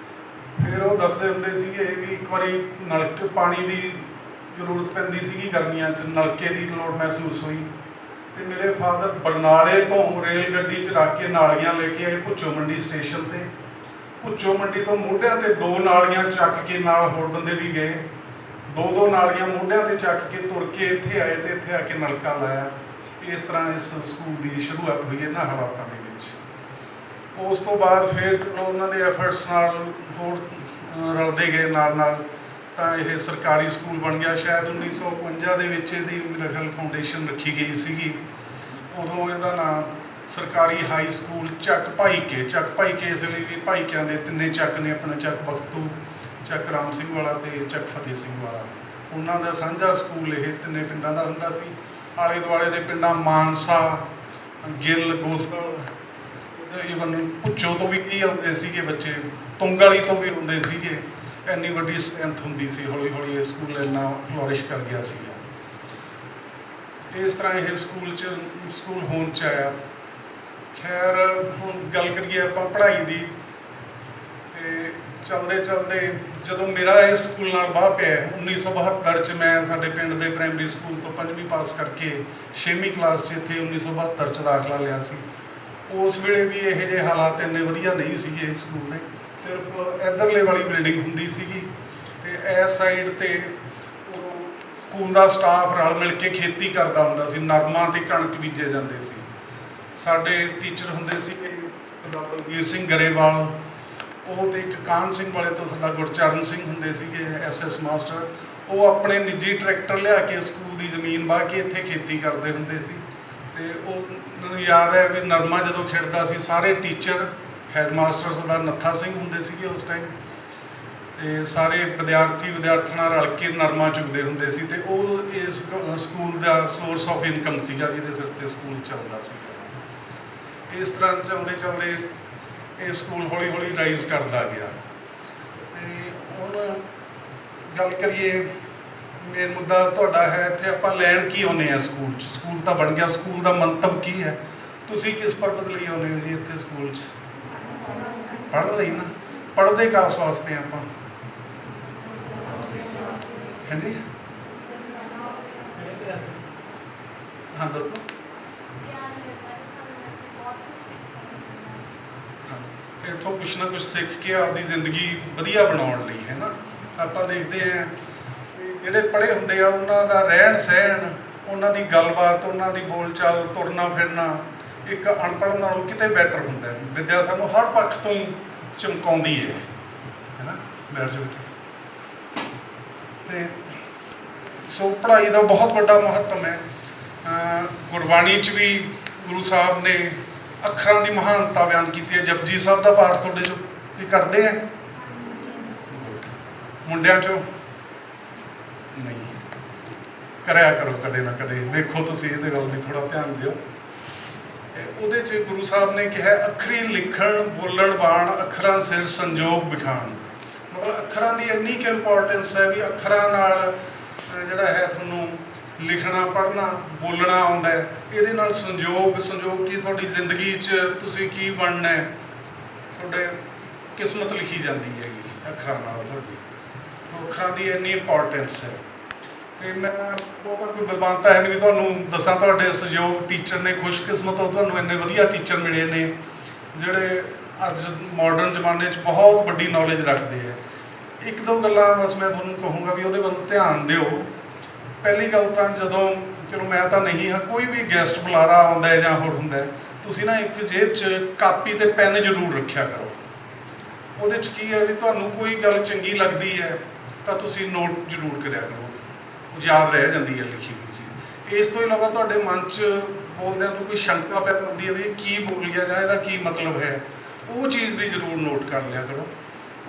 ਫਿਰ ਉਹ ਦੱਸਦੇ ਹੁੰਦੇ ਸੀਗੇ ਵੀ ਇੱਕ ਵਾਰੀ ਨਲਕੇ ਪਾਣੀ ਦੀ ਜ਼ਰੂਰਤ ਪੈਂਦੀ ਸੀਗੀ ਗਰਮੀਆਂ 'ਚ, ਨਲਕੇ ਦੀ ਲੋੜ ਮਹਿਸੂਸ ਹੋਈ, ਅਤੇ ਮੇਰੇ ਫਾਦਰ ਬਰਨਾਲੇ ਤੋਂ ਰੇਲ ਗੱਡੀ 'ਚ ਰੱਖ ਕੇ ਨਾਲੀਆਂ ਲੈ ਕੇ ਆਏ ਭੁੱਚੋ ਮੰਡੀ ਸਟੇਸ਼ਨ 'ਤੇ। ਭੁੱਚੋ ਮੰਡੀ ਤੋਂ ਮੋਢਿਆਂ 'ਤੇ 2 ਨਾਲੀਆਂ ਚੱਕ ਕੇ ਨਾਲ ਹੋਰ ਬੰਦੇ ਵੀ ਗਏ, 2-2 ਨਾਲੀਆਂ ਮੋਢਿਆਂ 'ਤੇ ਚੱਕ ਕੇ ਤੁਰ ਕੇ ਇੱਥੇ ਆਏ ਅਤੇ ਇੱਥੇ ਆ ਕੇ ਨਲਕਾ ਲਾਇਆ। ਇਸ ਤਰ੍ਹਾਂ ਇਸ ਸਕੂਲ ਦੀ ਸ਼ੁਰੂਆਤ ਹੋਈ ਇਹਨਾਂ ਹਾਲਾਤਾਂ ਦੇ ਵਿੱਚ। ਉਸ ਤੋਂ ਬਾਅਦ ਫਿਰ ਉਹਨਾਂ ਦੇ ਐਫਰਟਸ ਨਾਲ ਹੋਰ ਰਲਦੇ ਗਏ ਨਾਲ ਤਾਂ ਇਹ ਸਰਕਾਰੀ ਸਕੂਲ ਬਣ ਗਿਆ। ਸ਼ਾਇਦ 1952 ਦੇ ਵਿੱਚ ਇਹਦੀ ਮੇਰੇ ਖਿਆਲ ਫਾਊਂਡੇਸ਼ਨ ਰੱਖੀ ਗਈ ਸੀਗੀ। ਉਦੋਂ ਇਹਦਾ ਨਾਮ ਸਰਕਾਰੀ ਹਾਈ ਸਕੂਲ ਚੱਕ ਭਾਈਕੇ ਇਸ ਲਈ ਵੀ ਭਾਈਕਿਆਂ ਦੇ ਤਿੰਨੇ ਚੱਕ ਨੇ, ਆਪਣਾ ਚੱਕ ਬਖਤੂ, ਚੱਕ ਰਾਮ ਸਿੰਘ ਵਾਲਾ ਅਤੇ ਚੱਕ ਫਤਿਹ ਸਿੰਘ ਵਾਲਾ। ਉਹਨਾਂ ਦਾ ਸਾਂਝਾ ਸਕੂਲ ਇਹ ਤਿੰਨੇ ਪਿੰਡਾਂ ਦਾ ਹੁੰਦਾ ਸੀ। ਆਲੇ ਦੁਆਲੇ ਦੇ ਪਿੰਡਾਂ ਮਾਨਸਾ, ਗਿੱਲ, ਗੋਸਲ, ਈਵਨ ਭੁੱਚੋ ਤੋਂ ਵੀ ਕੀ ਆਉਂਦੇ ਸੀਗੇ ਬੱਚੇ, ਤੁੰਗ ਵਾਲੀ ਤੋਂ ਵੀ ਹੁੰਦੇ ਸੀਗੇ। ਇੰਨੀ ਵੱਡੀ ਸਟਰੈਂਥ ਹੁੰਦੀ ਸੀ। ਹੌਲੀ ਹੌਲੀ ਇਹ ਸਕੂਲ ਇੰਨਾ ਫਲੋਰਿਸ਼ ਕਰ ਗਿਆ ਸੀਗਾ। ਇਸ ਤਰ੍ਹਾਂ ਇਹ ਸਕੂਲ ਹੋਂਦ 'ਚ ਆਇਆ। ਖੈਰ ਹੁਣ ਗੱਲ ਕਰੀਏ ਆਪਾਂ ਪੜ੍ਹਾਈ ਦੀ, ਅਤੇ ਚਲਦੇ ਜਦੋਂ ਮੇਰਾ ਇਸ ਸਕੂਲ ਨਾਲ ਵਾਹ ਪਿਆ 1972 'ਚ ਮੈਂ ਸਾਡੇ ਪਿੰਡ ਦੇ ਪ੍ਰਾਇਮਰੀ ਸਕੂਲ ਤੋਂ 5ਵੀਂ ਪਾਸ ਕਰਕੇ 6ਵੀਂ ਕਲਾਸ 'ਚ ਇੱਥੇ 1972 'ਚ ਦਾਖਲਾ ਲਿਆ ਸੀ। ਉਸ ਵੇਲੇ ਵੀ ਇਹੋ ਜਿਹੇ ਹਾਲਾਤ ਇੰਨੇ ਵਧੀਆ ਨਹੀਂ ਸੀਗੇ ਸਕੂਲ ਦੇ, ਸਿਰਫ ਇੱਧਰਲੇ ਵਾਲੀ ਬਿਲਡਿੰਗ ਹੁੰਦੀ ਸੀਗੀ, ਅਤੇ ਇਸ ਸਾਈਡ 'ਤੇ ਸਕੂਲ ਦਾ ਸਟਾਫ ਰਲ ਮਿਲ ਕੇ ਖੇਤੀ ਕਰਦਾ ਹੁੰਦਾ ਸੀ, ਨਰਮਾ ਅਤੇ ਕਣਕ ਬੀਜੇ ਜਾਂਦੇ ਸੀ। ਸਾਡੇ ਟੀਚਰ ਹੁੰਦੇ ਸੀਗੇ ਸਰਦਾਰ ਬਲਬੀਰ ਸਿੰਘ ਗਰੇਵਾਲ, ਉਹ ਅਤੇ ਇੱਕ ਕਾਹਨ ਸਿੰਘ ਵਾਲੇ ਤੋਂ ਸਰਦਾਰ ਗੁਰਚਰਨ ਸਿੰਘ ਹੁੰਦੇ ਸੀਗੇ SS ਮਾਸਟਰ। ਉਹ ਆਪਣੇ ਨਿੱਜੀ ਟਰੈਕਟਰ ਲਿਆ ਕੇ ਸਕੂਲ ਦੀ ਜ਼ਮੀਨ ਵਾਹ ਕੇ ਇੱਥੇ ਖੇਤੀ ਕਰਦੇ ਹੁੰਦੇ ਸੀ। ਅਤੇ ਉਹਨਾਂ ਨੂੰ ਯਾਦ ਹੈ ਵੀ ਨਰਮਾ ਜਦੋਂ ਖਿੜਦਾ ਸੀ, ਸਾਰੇ ਟੀਚਰ, ਹੈਡ ਮਾਸਟਰ ਸਰਦਾਰ ਨੱਥਾ ਸਿੰਘ ਹੁੰਦੇ ਸੀਗੇ ਉਸ ਟਾਈਮ, ਅਤੇ ਸਾਰੇ ਵਿਦਿਆਰਥਣਾਂ ਰਲ ਕੇ ਨਰਮਾ ਚੁਗਦੇ ਹੁੰਦੇ ਸੀ। ਅਤੇ ਉਹ ਇਸ school the source of income ਸੀਗਾ, ਜਿਹਦੇ ਸਿਰ 'ਤੇ ਸਕੂਲ ਚੱਲਦਾ ਸੀ। ਇਸ ਤਰ੍ਹਾਂ ਚੱਲਦੇ ਇਹ ਸਕੂਲ ਹੌਲੀ ਹੌਲੀ ਰਾਈਜ਼ ਕਰਦਾ ਗਿਆ। ਅਤੇ ਹੁਣ ਗੱਲ ਕਰੀਏ, ਮੇਨ ਮੁੱਦਾ ਤੁਹਾਡਾ ਹੈ ਇੱਥੇ ਆਪਾਂ ਲੈਣ ਕੀ ਆਉਂਦੇ ਹਾਂ ਸਕੂਲ 'ਚ। ਸਕੂਲ ਤਾਂ ਬਣ ਗਿਆ, ਸਕੂਲ ਦਾ ਮੰਤਵ ਕੀ ਹੈ? ਤੁਸੀਂ ਕਿਸ ਪਰਪਸ ਲਈ ਆਉਂਦੇ ਹੋ ਜੀ ਇੱਥੇ ਸਕੂਲ 'ਚ? ਪੜ੍ਹਨ ਲਈ ਨਾ। ਪੜ੍ਹਦੇ ਕਾਸ ਵਾਸਤੇ ਆਪਾਂ? ਹਾਂਜੀ ਹਾਂ ਦੱਸੋ। ਇੱਥੋਂ ਕੁਛ ਨਾ ਕੁਛ ਸਿੱਖ ਕੇ ਆਪਦੀ ਜ਼ਿੰਦਗੀ ਵਧੀਆ ਬਣਾਉਣ ਲਈ ਹੈ ਨਾ। ਆਪਾਂ ਦੇਖਦੇ ਹਾਂ ਵੀ ਜਿਹੜੇ ਪੜ੍ਹੇ ਹੁੰਦੇ ਆ ਉਹਨਾਂ ਦਾ ਰਹਿਣ ਸਹਿਣ, ਉਹਨਾਂ ਦੀ ਗੱਲਬਾਤ, ਉਹਨਾਂ ਦੀ ਬੋਲਚਾਲ, ਤੁਰਨਾ ਫਿਰਨਾ ਇੱਕ ਅਨਪੜ੍ਹ ਨਾਲੋਂ ਕਿਤੇ ਬੈਟਰ ਹੁੰਦਾ ਹੈ। ਵਿੱਦਿਆ ਸਾਨੂੰ ਹਰ ਪੱਖ ਤੋਂ ਹੀ ਚਮਕਾਉਂਦੀ ਹੈ ਨਾ। ਬੈਠ ਜਾਓ। ਤੇ ਸੋ ਪੜ੍ਹਾਈ ਦਾ ਬਹੁਤ ਵੱਡਾ ਮਹੱਤਵ ਹੈ। ਗੁਰਬਾਣੀ 'ਚ ਵੀ ਗੁਰੂ ਸਾਹਿਬ ਨੇ ਅੱਖਰਾਂ ਦੀ ਮਹਾਨਤਾ ਬਿਆਨ ਕੀਤੀ ਹੈ। ਜਪਜੀ ਸਾਹਿਬ ਦਾ ਪਾਠ ਤੁਹਾਡੇ 'ਚੋਂ ਕੀ ਕਰਦੇ ਹੈ? ਮੁੰਡਿਆਂ 'ਚੋਂ ਨਹੀਂ ਕਰਿਆ ਕਰੋ ਕਦੇ ਨਾ ਕਦੇ। ਦੇਖੋ ਤੁਸੀਂ ਇਹਦੇ ਵੱਲ ਵੀ ਥੋੜ੍ਹਾ ਧਿਆਨ ਦਿਓ। ਉਹਦੇ 'ਚ ਗੁਰੂ ਸਾਹਿਬ ਨੇ ਕਿਹਾ ਅੱਖਰੀ ਲਿਖਣ ਬੋਲਣ ਬਾਣ, ਅੱਖਰਾਂ ਸਿਰ ਸੰਜੋਗ ਵਿਖਾਣ। ਮਤਲਬ ਅੱਖਰਾਂ ਦੀ ਇੰਨੀ ਕੁ ਇੰਪੋਰਟੈਂਸ ਹੈ ਵੀ ਅੱਖਰਾਂ ਨਾਲ ਜਿਹੜਾ ਹੈ ਤੁਹਾਨੂੰ ਲਿਖਣਾ ਪੜ੍ਹਨਾ ਬੋਲਣਾ ਆਉਂਦਾ ਹੈ। ਇਹਦੇ ਨਾਲ ਸੰਯੋਗ ਕੀ ਤੁਹਾਡੀ ਜ਼ਿੰਦਗੀ 'ਚ ਤੁਸੀਂ ਕੀ ਬਣਨਾ ਹੈ, ਤੁਹਾਡੇ ਕਿਸਮਤ ਲਿਖੀ ਜਾਂਦੀ ਹੈਗੀ ਅੱਖਰਾਂ ਨਾਲ ਤੁਹਾਡੀ। ਤਾਂ ਅੱਖਰਾਂ ਦੀ ਇੰਨੀ ਇੰਪੋਰਟੈਂਸ ਹੈ। ਅਤੇ ਮੈਂ ਬਹੁਤ ਕੋਈ ਬਲਵੰਤਾ ਹੈ ਨਹੀਂ ਵੀ ਤੁਹਾਨੂੰ ਦੱਸਾਂ। ਤੁਹਾਡੇ ਸਹਿਯੋਗ ਟੀਚਰ ਨੇ, ਖੁਸ਼ਕਿਸਮਤ ਹੋ ਤੁਹਾਨੂੰ ਇੰਨੇ ਵਧੀਆ ਟੀਚਰ ਮਿਲੇ ਨੇ ਜਿਹੜੇ ਅੱਜ ਮਾਡਰਨ ਜ਼ਮਾਨੇ 'ਚ ਬਹੁਤ ਵੱਡੀ ਨੌਲੇਜ ਰੱਖਦੇ ਹੈ। ਇੱਕ ਦੋ ਗੱਲਾਂ ਬਸ ਮੈਂ ਤੁਹਾਨੂੰ ਕਹੂੰਗਾ ਵੀ ਉਹਦੇ ਵੱਲ ਧਿਆਨ ਦਿਓ। ਪਹਿਲੀ ਗੱਲ ਤਾਂ ਜਦੋਂ ਚਲੋ ਮੈਂ ਤਾਂ ਨਹੀਂ ਹਾਂ, ਕੋਈ ਵੀ ਗੈਸਟ ਬੁਲਾਰਾ ਆਉਂਦਾ ਹੈ ਜਾਂ ਹੋਰ ਹੁੰਦਾ ਹੈ, ਤੁਸੀਂ ਨਾ ਇੱਕ ਜੇਬ 'ਚ ਕਾਪੀ ਅਤੇ ਪੈਨ ਜ਼ਰੂਰ ਰੱਖਿਆ ਕਰੋ। ਉਹਦੇ 'ਚ ਕੀ ਹੈ ਵੀ ਤੁਹਾਨੂੰ ਕੋਈ ਗੱਲ ਚੰਗੀ ਲੱਗਦੀ ਹੈ ਤਾਂ ਤੁਸੀਂ ਨੋਟ ਜ਼ਰੂਰ ਕਰਿਆ ਕਰੋ, ਯਾਦ ਰਹਿ ਜਾਂਦੀ ਹੈ ਲਿਖੀ ਹੋਈ ਚੀਜ਼। ਇਸ ਤੋਂ ਇਲਾਵਾ ਤੁਹਾਡੇ ਮਨ 'ਚ ਬੋਲਦਿਆਂ ਤੋਂ ਕੋਈ ਸ਼ੰਕਾ ਪੈਦਾ ਹੁੰਦੀ ਹੈ ਵੀ ਇਹ ਕੀ ਬੋਲ ਗਿਆ ਜਾਂ ਇਹਦਾ ਕੀ ਮਤਲਬ ਹੈ, ਉਹ ਚੀਜ਼ ਵੀ ਜ਼ਰੂਰ ਨੋਟ ਕਰ ਲਿਆ ਕਰੋ।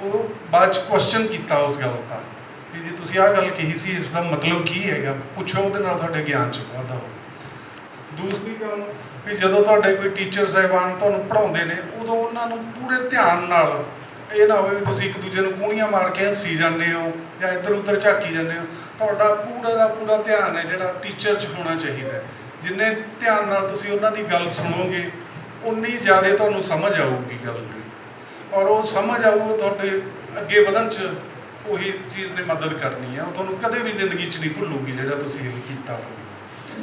ਉਹ ਬਾਅਦ 'ਚ ਕੁਐਸਚਨ ਕੀਤਾ ਉਸ ਗੱਲ ਦਾ ਵੀ ਜੇ ਤੁਸੀਂ ਆਹ ਗੱਲ ਕਹੀ ਸੀ ਇਸ ਦਾ ਮਤਲਬ ਕੀ ਹੈਗਾ, ਪੁੱਛੋ। ਉਹਦੇ ਨਾਲ ਤੁਹਾਡੇ ਗਿਆਨ 'ਚ ਵਾਧਾ ਹੋ। ਦੂਸਰੀ ਗੱਲ ਵੀ ਜਦੋਂ ਤੁਹਾਡੇ ਕੋਈ ਟੀਚਰ ਸਾਹਿਬਾਨ ਤੁਹਾਨੂੰ ਪੜ੍ਹਾਉਂਦੇ ਨੇ ਉਦੋਂ ਉਹਨਾਂ ਨੂੰ ਪੂਰੇ ਧਿਆਨ ਨਾਲ, ਇਹ ਨਾ ਹੋਵੇ ਵੀ ਤੁਸੀਂ ਇੱਕ ਦੂਜੇ ਨੂੰ ਕੂਣੀਆਂ ਮਾਰ ਕੇ ਹੱਸੀ ਜਾਂਦੇ ਹੋ ਜਾਂ ਇੱਧਰ ਉੱਧਰ ਝਾਕੀ ਜਾਂਦੇ ਹੋ। ਤੁਹਾਡਾ ਪੂਰਾ ਦਾ ਪੂਰਾ ਧਿਆਨ ਹੈ ਜਿਹੜਾ ਟੀਚਰ 'ਚ ਹੋਣਾ ਚਾਹੀਦਾ। ਜਿੰਨੇ ਧਿਆਨ ਨਾਲ ਤੁਸੀਂ ਉਹਨਾਂ ਦੀ ਗੱਲ ਸੁਣੋਗੇ ਉਨੀ ਜ਼ਿਆਦਾ ਤੁਹਾਨੂੰ ਸਮਝ ਆਊਗੀ ਗੱਲ ਦੀ, ਔਰ ਉਹ ਸਮਝ ਆਊ ਤੁਹਾਡੇ ਅੱਗੇ ਵਧਣ 'ਚ ਉਹੀ ਚੀਜ਼ ਨੇ ਮਦਦ ਕਰਨੀ ਹੈ। ਉਹ ਤੁਹਾਨੂੰ ਕਦੇ ਵੀ ਜ਼ਿੰਦਗੀ 'ਚ ਨਹੀਂ ਭੁੱਲੂਗੀ ਜਿਹੜਾ ਤੁਸੀਂ ਇਹ ਕੀਤਾ ਹੋਵੇ।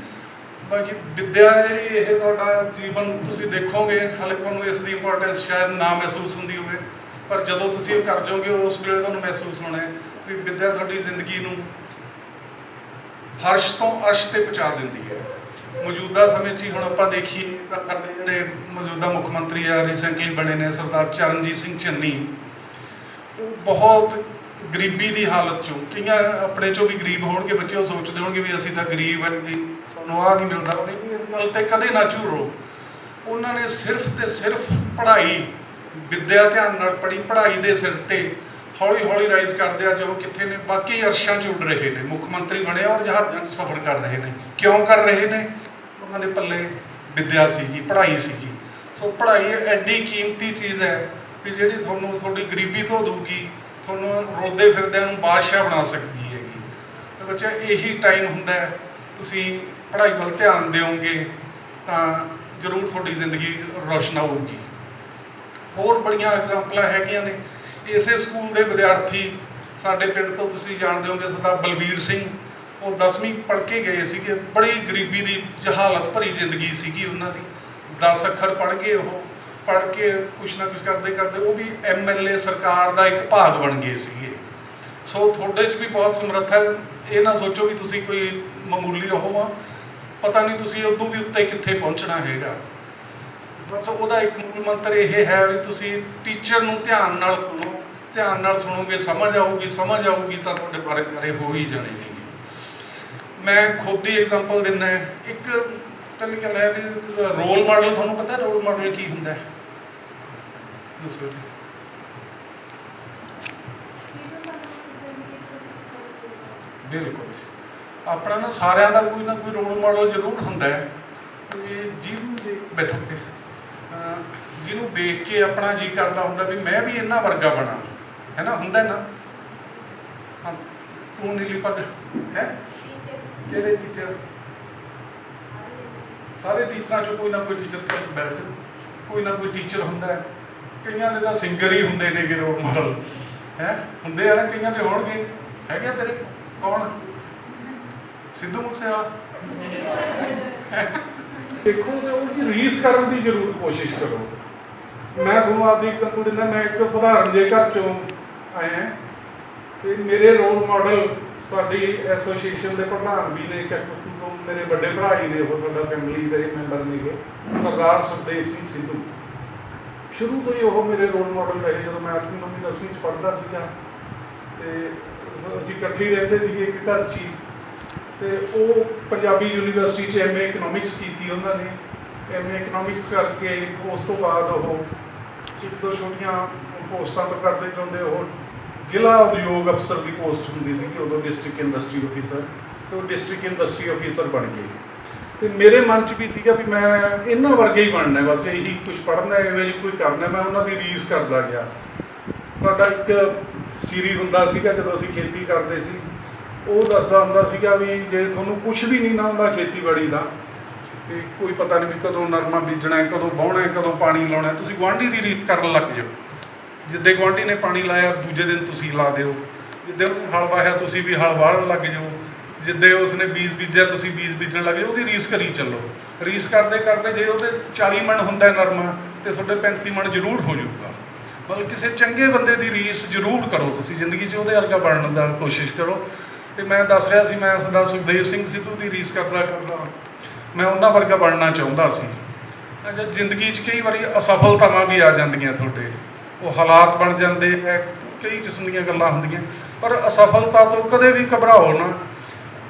ਬਾਕੀ ਵਿੱਦਿਆ ਇਹ ਤੁਹਾਡਾ ਜੀਵਨ ਤੁਸੀਂ ਦੇਖੋਗੇ, ਹਾਲੇ ਤੁਹਾਨੂੰ ਇਸ ਦੀ ਇੰਪੋਰਟੈਂਸ ਸ਼ਾਇਦ ਨਾ ਮਹਿਸੂਸ ਹੁੰਦੀ ਹੋਵੇ, ਪਰ ਜਦੋਂ ਤੁਸੀਂ ਇਹ ਕਰ ਜਾਓਗੇ ਉਸ ਵੇਲੇ ਤੁਹਾਨੂੰ ਮਹਿਸੂਸ ਹੋਣਾ ਹੈ ਵੀ ਵਿੱਦਿਆ ਤੁਹਾਡੀ ਜ਼ਿੰਦਗੀ ਨੂੰ ਫਰਸ਼ ਤੋਂ ਅਰਸ਼ 'ਤੇ ਪਹੁੰਚਾ ਦਿੰਦੀ ਹੈ। ਮੌਜੂਦਾ ਸਮੇਂ 'ਚ ਹੀ ਹੁਣ ਆਪਾਂ ਦੇਖੀਏ ਤਾਂ ਸਾਡੇ ਜਿਹੜੇ ਮੌਜੂਦਾ ਮੁੱਖ ਮੰਤਰੀ ਆ ਰੀਸੈਂਟਲੀ ਬਣੇ ਨੇ ਸਰਦਾਰ ਚਰਨਜੀਤ ਸਿੰਘ ਚੰਨੀ, ਉਹ ਬਹੁਤ ਗਰੀਬੀ ਦੀ ਹਾਲਤ 'ਚੋਂ, ਕਈਆਂ ਆਪਣੇ 'ਚੋਂ ਵੀ ਗਰੀਬ ਹੋਣਗੇ ਬੱਚੇ, ਉਹ ਸੋਚਦੇ ਹੋਣਗੇ ਵੀ ਅਸੀਂ ਤਾਂ ਗਰੀਬ ਹਾਂ ਵੀ ਸਾਨੂੰ ਆਹ ਨਹੀਂ ਮਿਲਦਾ। ਨਹੀਂ, ਇਸ ਗੱਲ 'ਤੇ ਕਦੇ ਨਾ ਝੂਰੋ। ਉਹਨਾਂ ਨੇ ਸਿਰਫ ਤੇ ਸਿਰਫ ਪੜ੍ਹਾਈ, ਵਿੱਦਿਆ ਧਿਆਨ ਨਾਲ ਪੜ੍ਹੀ, ਪੜ੍ਹਾਈ ਦੇ ਸਿਰ 'ਤੇ ਹੌਲੀ ਹੌਲੀ ਰਾਈਜ਼ ਕਰਦੇ ਆ। ਜੋ ਕਿੱਥੇ ਨੇ ਬਾਕੀ ਅਰਸ਼ਾਂ 'ਚ ਉੱਡ ਰਹੇ ਨੇ, ਮੁੱਖ ਮੰਤਰੀ ਬਣੇ ਔਰ ਜਹਾਜ਼ਾਂ 'ਚ ਸਫ਼ਰ ਕਰ ਰਹੇ ਨੇ। ਕਿਉਂ ਕਰ ਰਹੇ ਨੇ? ਉਹਨਾਂ ਦੇ ਪੱਲੇ ਵਿੱਦਿਆ ਸੀਗੀ, ਪੜ੍ਹਾਈ ਸੀਗੀ। ਸੋ ਪੜ੍ਹਾਈ ਐਡੀ ਕੀਮਤੀ ਚੀਜ਼ ਹੈ ਵੀ ਜਿਹੜੀ ਤੁਹਾਨੂੰ ਤੁਹਾਡੀ ਗਰੀਬੀ ਧੋ ਦੂਗੀ, ਤੁਹਾਨੂੰ ਰੋਲਦੇ ਫਿਰਦਿਆਂ ਨੂੰ ਬਾਦਸ਼ਾਹ ਬਣਾ ਸਕਦੀ ਹੈਗੀ। ਤਾਂ ਬੱਚਾ ਇਹੀ ਟਾਈਮ ਹੁੰਦਾ ਹੈ, ਤੁਸੀਂ ਪੜ੍ਹਾਈ ਵੱਲ ਧਿਆਨ ਦਿਓਗੇ ਤਾਂ ਜ਼ਰੂਰ ਤੁਹਾਡੀ ਜ਼ਿੰਦਗੀ ਰੋਸ਼ਨ ਹੋਊਗੀ। ਹੋਰ ਬੜੀਆਂ ਐਗਜ਼ਾਮਪਲਾਂ ਹੈਗੀਆਂ ਨੇ। ਇਸੇ ਸਕੂਲ ਦੇ ਵਿਦਿਆਰਥੀ ਸਾਡੇ ਪਿੰਡ ਤੋਂ ਤੁਸੀਂ ਜਾਣਦੇ ਹੋਗੇ ਸਰਦਾਰ ਬਲਬੀਰ ਸਿੰਘ, ਉਹ 10ਵੀਂ ਪੜ੍ਹ ਕੇ ਗਏ ਸੀਗੇ। ਬੜੀ ਗਰੀਬੀ ਦੀ ਹਾਲਤ ਭਰੀ ਜ਼ਿੰਦਗੀ ਸੀਗੀ ਉਹਨਾਂ ਦੀ। 10 ਅੱਖਰ ਪੜ੍ਹ ਕੇ ਉਹ ਪੜ੍ਹ ਕੇ ਕੁਛ ਨਾ ਕੁਛ ਕਰਦੇ ਕਰਦੇ ਉਹ ਵੀ MLA ਸਰਕਾਰ ਦਾ ਇੱਕ ਭਾਗ ਬਣ ਗਏ ਸੀਗੇ। ਸੋ ਤੁਹਾਡੇ 'ਚ ਵੀ ਬਹੁਤ ਸਮਰੱਥਾ ਹੈ। ਇਹ ਨਾ ਸੋਚੋ ਵੀ ਤੁਸੀਂ ਕੋਈ ਮਾਮੂਲੀ ਹੋ, ਪਤਾ ਨਹੀਂ ਤੁਸੀਂ ਉਦੋਂ ਵੀ ਉੱਤੇ ਕਿੱਥੇ ਪਹੁੰਚਣਾ ਹੈਗਾ। ਬਸ ਉਹਦਾ ਇੱਕ ਮੂਲ ਮੰਤਰ ਇਹ ਹੈ ਵੀ ਤੁਸੀਂ ਟੀਚਰ ਨੂੰ ਧਿਆਨ ਨਾਲ ਸੁਣੋ, ਧਿਆਨ ਨਾਲ ਸੁਣੋਗੇ ਸਮਝ ਆਊਗੀ ਤਾਂ ਤੁਹਾਡੇ ਬਾਰੇ ਹੋ ਹੀ ਜਾਣੀ। ਮੈਂ ਖੁਦ ਦੀ ਐਗਜ਼ਾਮਪਲ ਦਿੰਦਾ। ਇੱਕ ਪਹਿਲੀ ਗੱਲ ਹੈ ਵੀ ਰੋਲ ਮਾਡਲ, ਤੁਹਾਨੂੰ ਪਤਾ ਰੋਲ ਮਾਡਲ ਕੀ ਹੁੰਦਾ ਹੈ? ਦੱਸੋ ਜੀ। ਬਿਲਕੁਲ ਆਪਣਾ ਨਾ ਸਾਰਿਆਂ ਦਾ ਕੋਈ ਨਾ ਕੋਈ ਰੋਲ ਮਾਡਲ ਜ਼ਰੂਰ ਹੁੰਦਾ ਹੈ। ਜਿਹਨੂੰ ਬੈਠੋਗੇ ਜਿਹਨੂੰ ਵੇਖ ਕੇ ਆਪਣਾ ਜੀ ਕਰਦਾ ਹੁੰਦਾ ਵੀ ਮੈਂ ਵੀ ਇਹਨਾਂ ਵਰਗਾ ਬਣਾ, ਹੈ ਨਾ, ਹੁੰਦਾ ਨਾ। ਹਾਂ, ਤੂੰ ਨੀਲੀ ਪੱਗ ਹੈ, ਕਿਹੜੇ ਟੀਚਰ? ਸਾਰੇ ਟੀਚਰਾਂ 'ਚੋਂ ਕੋਈ ਨਾ ਕੋਈ ਟੀਚਰ ਬੈਠ, ਕੋਈ ਨਾ ਕੋਈ ਟੀਚਰ ਹੁੰਦਾ ਹੈ। ਕਈਆਂ ਦੇ ਤਾਂ ਸਿੰਗਰ ਹੀ ਹੁੰਦੇ ਨੇਗੇ ਰੋਲ ਮਾਡਲ, ਹੈ ਹੁੰਦੇ ਆ ਨਾ, ਕਈਆਂ ਦੇ ਹੋਣਗੇ, ਹੈਗੇ ਤੇਰੇ ਕੌਣ? ਸਿੱਧੂ ਮੂਸੇਵਾਲਾ। ਦੇਖੋ ਤੇ ਉਹਦੀ ਰੀਸ ਕਰਨ ਦੀ ਜ਼ਰੂਰ ਕੋਸ਼ਿਸ਼ ਕਰੋ। ਮੈਂ ਤੁਹਾਨੂੰ ਆਪਦੀ ਐਗਜ਼ਾਮਪਲ ਦਿੰਦਾ। ਮੈਂ ਇੱਕ ਸਧਾਰਨ ਜਿਹੇ ਘਰ ਚੋਂ ਆਇਆ ਤੇ ਮੇਰੇ ਰੋਲ ਮਾਡਲ ਸਾਡੀ ਐਸੋਸੀਏਸ਼ਨ ਦੇ ਪ੍ਰਧਾਨ ਵੀ ਨੇ, ਚੱਕੂ ਤੋਂ ਮੇਰੇ ਵੱਡੇ ਭਰਾ ਹੀ ਨੇ, ਉਹ ਸਾਡਾ ਫੈਮਿਲੀ ਦੇ ਮੈਂਬਰ ਨੇਗੇ, ਸਰਦਾਰ ਸੁਖਦੇਵ ਸਿੰਘ ਸਿੱਧੂ। ਸ਼ੁਰੂ ਤੋਂ ਹੀ ਉਹ ਮੇਰੇ ਰੋਲ ਮਾਡਲ ਰਹੇ। ਜਦੋਂ ਮੈਂ 8ਵੀਂ 9ਵੀਂ 10ਵੀਂ 'ਚ ਪੜ੍ਹਦਾ ਸੀਗਾ ਤੇ ਅਸੀਂ ਇਕੱਠੇ ਹੀ ਰਹਿੰਦੇ ਸੀਗੇ ਇੱਕ ਘਰ 'ਚ ਹੀ। ਤੇ ਉਹ ਪੰਜਾਬੀ ਯੂਨੀਵਰਸਿਟੀ 'ਚ MA ਇਕਨੋਮਿਕਸ ਕੀਤੀ ਉਹਨਾਂ ਨੇ। MA ਇਕਨੋਮਿਕਸ ਕਰਕੇ ਉਸ ਤੋਂ ਬਾਅਦ ਉਹ ਇੱਕ ਦੋ ਛੋਟੀਆਂ ਪੋਸਟਾਂ ਤੋਂ ਕਰਦੇ ਜਾਂਦੇ ਉਹ ਜ਼ਿਲ੍ਹਾ ਉਦਯੋਗ ਅਫਸਰ ਦੀ ਪੋਸਟ ਹੁੰਦੀ ਸੀ ਕਿ ਉਦੋਂ ਡਿਸਟ੍ਰਿਕਟ ਇੰਡਸਟਰੀ ਆਫਿਸਰ, ਤੇ ਉਹ ਡਿਸਟ੍ਰਿਕਟ ਇੰਡਸਟਰੀ ਆਫਿਸਰ ਬਣ ਗਏ। ਤੇ ਮੇਰੇ ਮਨ 'ਚ ਵੀ ਸੀਗਾ ਵੀ ਮੈਂ ਇਹਨਾਂ ਵਰਗੇ ਹੀ ਬਣਨਾ, ਬਸ ਇਹੀ ਕੁਝ ਪੜ੍ਹਨਾ, ਐਵੇਂ ਹੀ ਕੋਈ ਕਰਨਾ। ਮੈਂ ਉਹਨਾਂ ਦੀ ਰੀਸ ਕਰਦਾ ਗਿਆ। ਸਾਡਾ ਇੱਕ ਸੀਰੀ ਹੁੰਦਾ ਸੀਗਾ ਜਦੋਂ ਅਸੀਂ ਖੇਤੀ ਕਰਦੇ ਸੀ, ਉਹ ਦੱਸਦਾ ਹੁੰਦਾ ਸੀਗਾ ਵੀ ਜੇ ਤੁਹਾਨੂੰ ਕੁਝ ਵੀ ਨਹੀਂ ਨਾ ਹੁੰਦਾ ਖੇਤੀਬਾੜੀ ਦਾ, ਤੇ ਕੋਈ ਪਤਾ ਨਹੀਂ ਵੀ ਕਦੋਂ ਨਰਮਾ ਬੀਜਣਾ, ਕਦੋਂ ਵਾਹੁਣਾ, ਕਦੋਂ ਪਾਣੀ ਲਾਉਣਾ, ਤੁਸੀਂ ਗੁਆਂਢੀ ਦੀ ਰੀਸ ਕਰਨ ਲੱਗ ਜਾਓ। ਜਿੱਦੇ ਗੁਆਂਢੀ ਨੇ ਪਾਣੀ ਲਾਇਆ ਦੂਜੇ ਦਿਨ ਤੁਸੀਂ ਲਾ ਦਿਓ, ਜਿੱਦੇ ਹਲ ਵਾਹਿਆ ਤੁਸੀਂ ਵੀ ਹਲ ਵਾਹਣ ਲੱਗ ਜਾਓ, ਜਿੱਦੇ ਉਸਨੇ ਬੀਜ ਬੀਜਿਆ ਤੁਸੀਂ ਬੀਜ ਬੀਜਣ ਲੱਗ ਜਾਓ। ਉਹਦੀ ਰੀਸ ਕਰੀ ਚੱਲੋ। ਰੀਸ ਕਰਦੇ ਕਰਦੇ ਜੇ ਉਹਦੇ 40 ਮਣ ਹੁੰਦਾ ਨਰਮਾ ਤੇ ਤੁਹਾਡੇ 35 ਮਣ ਜ਼ਰੂਰ ਹੋ ਜਾਊਗਾ। ਮਤਲਬ ਕਿਸੇ ਚੰਗੇ ਬੰਦੇ ਦੀ ਰੀਸ ਜ਼ਰੂਰ ਕਰੋ ਤੁਸੀਂ ਜ਼ਿੰਦਗੀ 'ਚ, ਉਹਦੇ ਵਰਗਾ ਬਣਨ ਦਾ ਕੋਸ਼ਿਸ਼ ਕਰੋ। ਤੇ ਮੈਂ ਦੱਸ ਰਿਹਾ ਸੀ ਮੈਂ ਸਰਦਾਰ ਸੁਖਦੇਵ ਸਿੰਘ ਸਿੱਧੂ ਦੀ ਰੀਸ ਕਰਦਾ ਮੈਂ ਉਹਨਾਂ ਵਰਗਾ ਬਣਨਾ ਚਾਹੁੰਦਾ ਸੀ। ਜਦ ਜ਼ਿੰਦਗੀ 'ਚ ਕਈ ਵਾਰੀ ਅਸਫਲਤਾਵਾਂ ਵੀ ਆ ਜਾਂਦੀਆਂ, ਤੁਹਾਡੇ ਉਹ ਹਾਲਾਤ ਬਣ ਜਾਂਦੇ ਹੈ, ਕਈ ਕਿਸਮ ਦੀਆਂ ਗੱਲਾਂ ਹੁੰਦੀਆਂ, ਪਰ ਅਸਫਲਤਾ ਤੋਂ ਕਦੇ ਵੀ ਘਬਰਾਓ ਨਾ।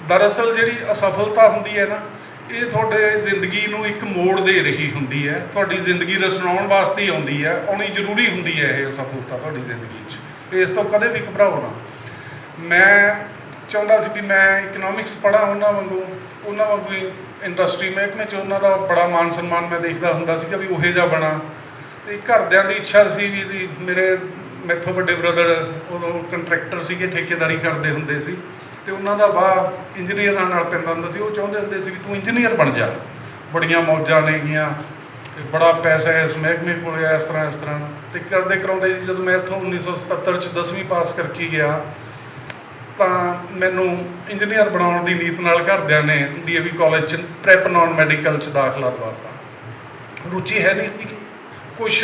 ਦਰਅਸਲ ਜਿਹੜੀ ਅਸਫਲਤਾ ਹੁੰਦੀ ਹੈ ਨਾ, ਇਹ ਤੁਹਾਡੇ ਜ਼ਿੰਦਗੀ ਨੂੰ ਇੱਕ ਮੋੜ ਦੇ ਰਹੀ ਹੁੰਦੀ ਹੈ, ਤੁਹਾਡੀ ਜ਼ਿੰਦਗੀ ਰਚਨਾਉਣ ਵਾਸਤੇ ਹੀ ਆਉਂਦੀ ਹੈ, ਆਉਣੀ ਜ਼ਰੂਰੀ ਹੁੰਦੀ ਹੈ ਇਹ ਅਸਫਲਤਾ ਤੁਹਾਡੀ ਜ਼ਿੰਦਗੀ 'ਚ। ਇਸ ਤੋਂ ਕਦੇ ਵੀ ਘਬਰਾਓ ਨਾ। ਮੈਂ ਚਾਹੁੰਦਾ ਸੀ ਵੀ ਮੈਂ ਇਕਨੋਮਿਕਸ ਪੜ੍ਹਾਂ ਉਹਨਾਂ ਵਾਂਗੂ ਇੰਡਸਟਰੀ ਮਹਿਕਮੇ 'ਚ ਉਹਨਾਂ ਦਾ ਬੜਾ ਮਾਨ ਸਨਮਾਨ ਮੈਂ ਦੇਖਦਾ ਹੁੰਦਾ ਸੀਗਾ ਵੀ ਉਹੋ ਜਿਹਾ ਬਣਾ। ਅਤੇ ਘਰਦਿਆਂ ਦੀ ਇੱਛਾ ਸੀ ਵੀ ਮੈਥੋਂ ਵੱਡੇ ਬ੍ਰਦਰ ਉਦੋਂ ਕੰਟਰੈਕਟਰ ਸੀਗੇ, ਠੇਕੇਦਾਰੀ ਕਰਦੇ ਹੁੰਦੇ ਸੀ, ਅਤੇ ਉਹਨਾਂ ਦਾ ਵਾਹ ਇੰਜੀਨੀਅਰਾਂ ਨਾਲ ਪੈਂਦਾ ਹੁੰਦਾ ਸੀ। ਉਹ ਚਾਹੁੰਦੇ ਹੁੰਦੇ ਸੀ ਵੀ ਤੂੰ ਇੰਜੀਨੀਅਰ ਬਣ ਜਾ, ਬੜੀਆਂ ਮੌਜਾਂ ਨੇਗੀਆਂ ਅਤੇ ਬੜਾ ਪੈਸਾ ਹੈ ਇਸ ਮਹਿਕਮੇ ਕੋਲ, ਇਸ ਤਰ੍ਹਾਂ। ਅਤੇ ਕਰਦੇ ਕਰਾਉਂਦੇ ਜਦੋਂ ਮੈਂ ਇੱਥੋਂ 1977 'ਚ 10ਵੀਂ ਪਾਸ ਕਰਕੇ ਗਿਆ ਤਾਂ ਮੈਨੂੰ ਇੰਜੀਨੀਅਰ ਬਣਾਉਣ ਦੀ ਨੀਤ ਨਾਲ ਘਰਦਿਆਂ ਨੇ DAV ਕਾਲਜ 'ਚ ਪ੍ਰੈਪ ਨਾਨ ਮੈਡੀਕਲ 'ਚ ਦਾਖਲਾ ਦਵਾਤਾ। ਰੁਚੀ ਹੈ ਨਹੀਂ ਸੀ ਕੁਛ,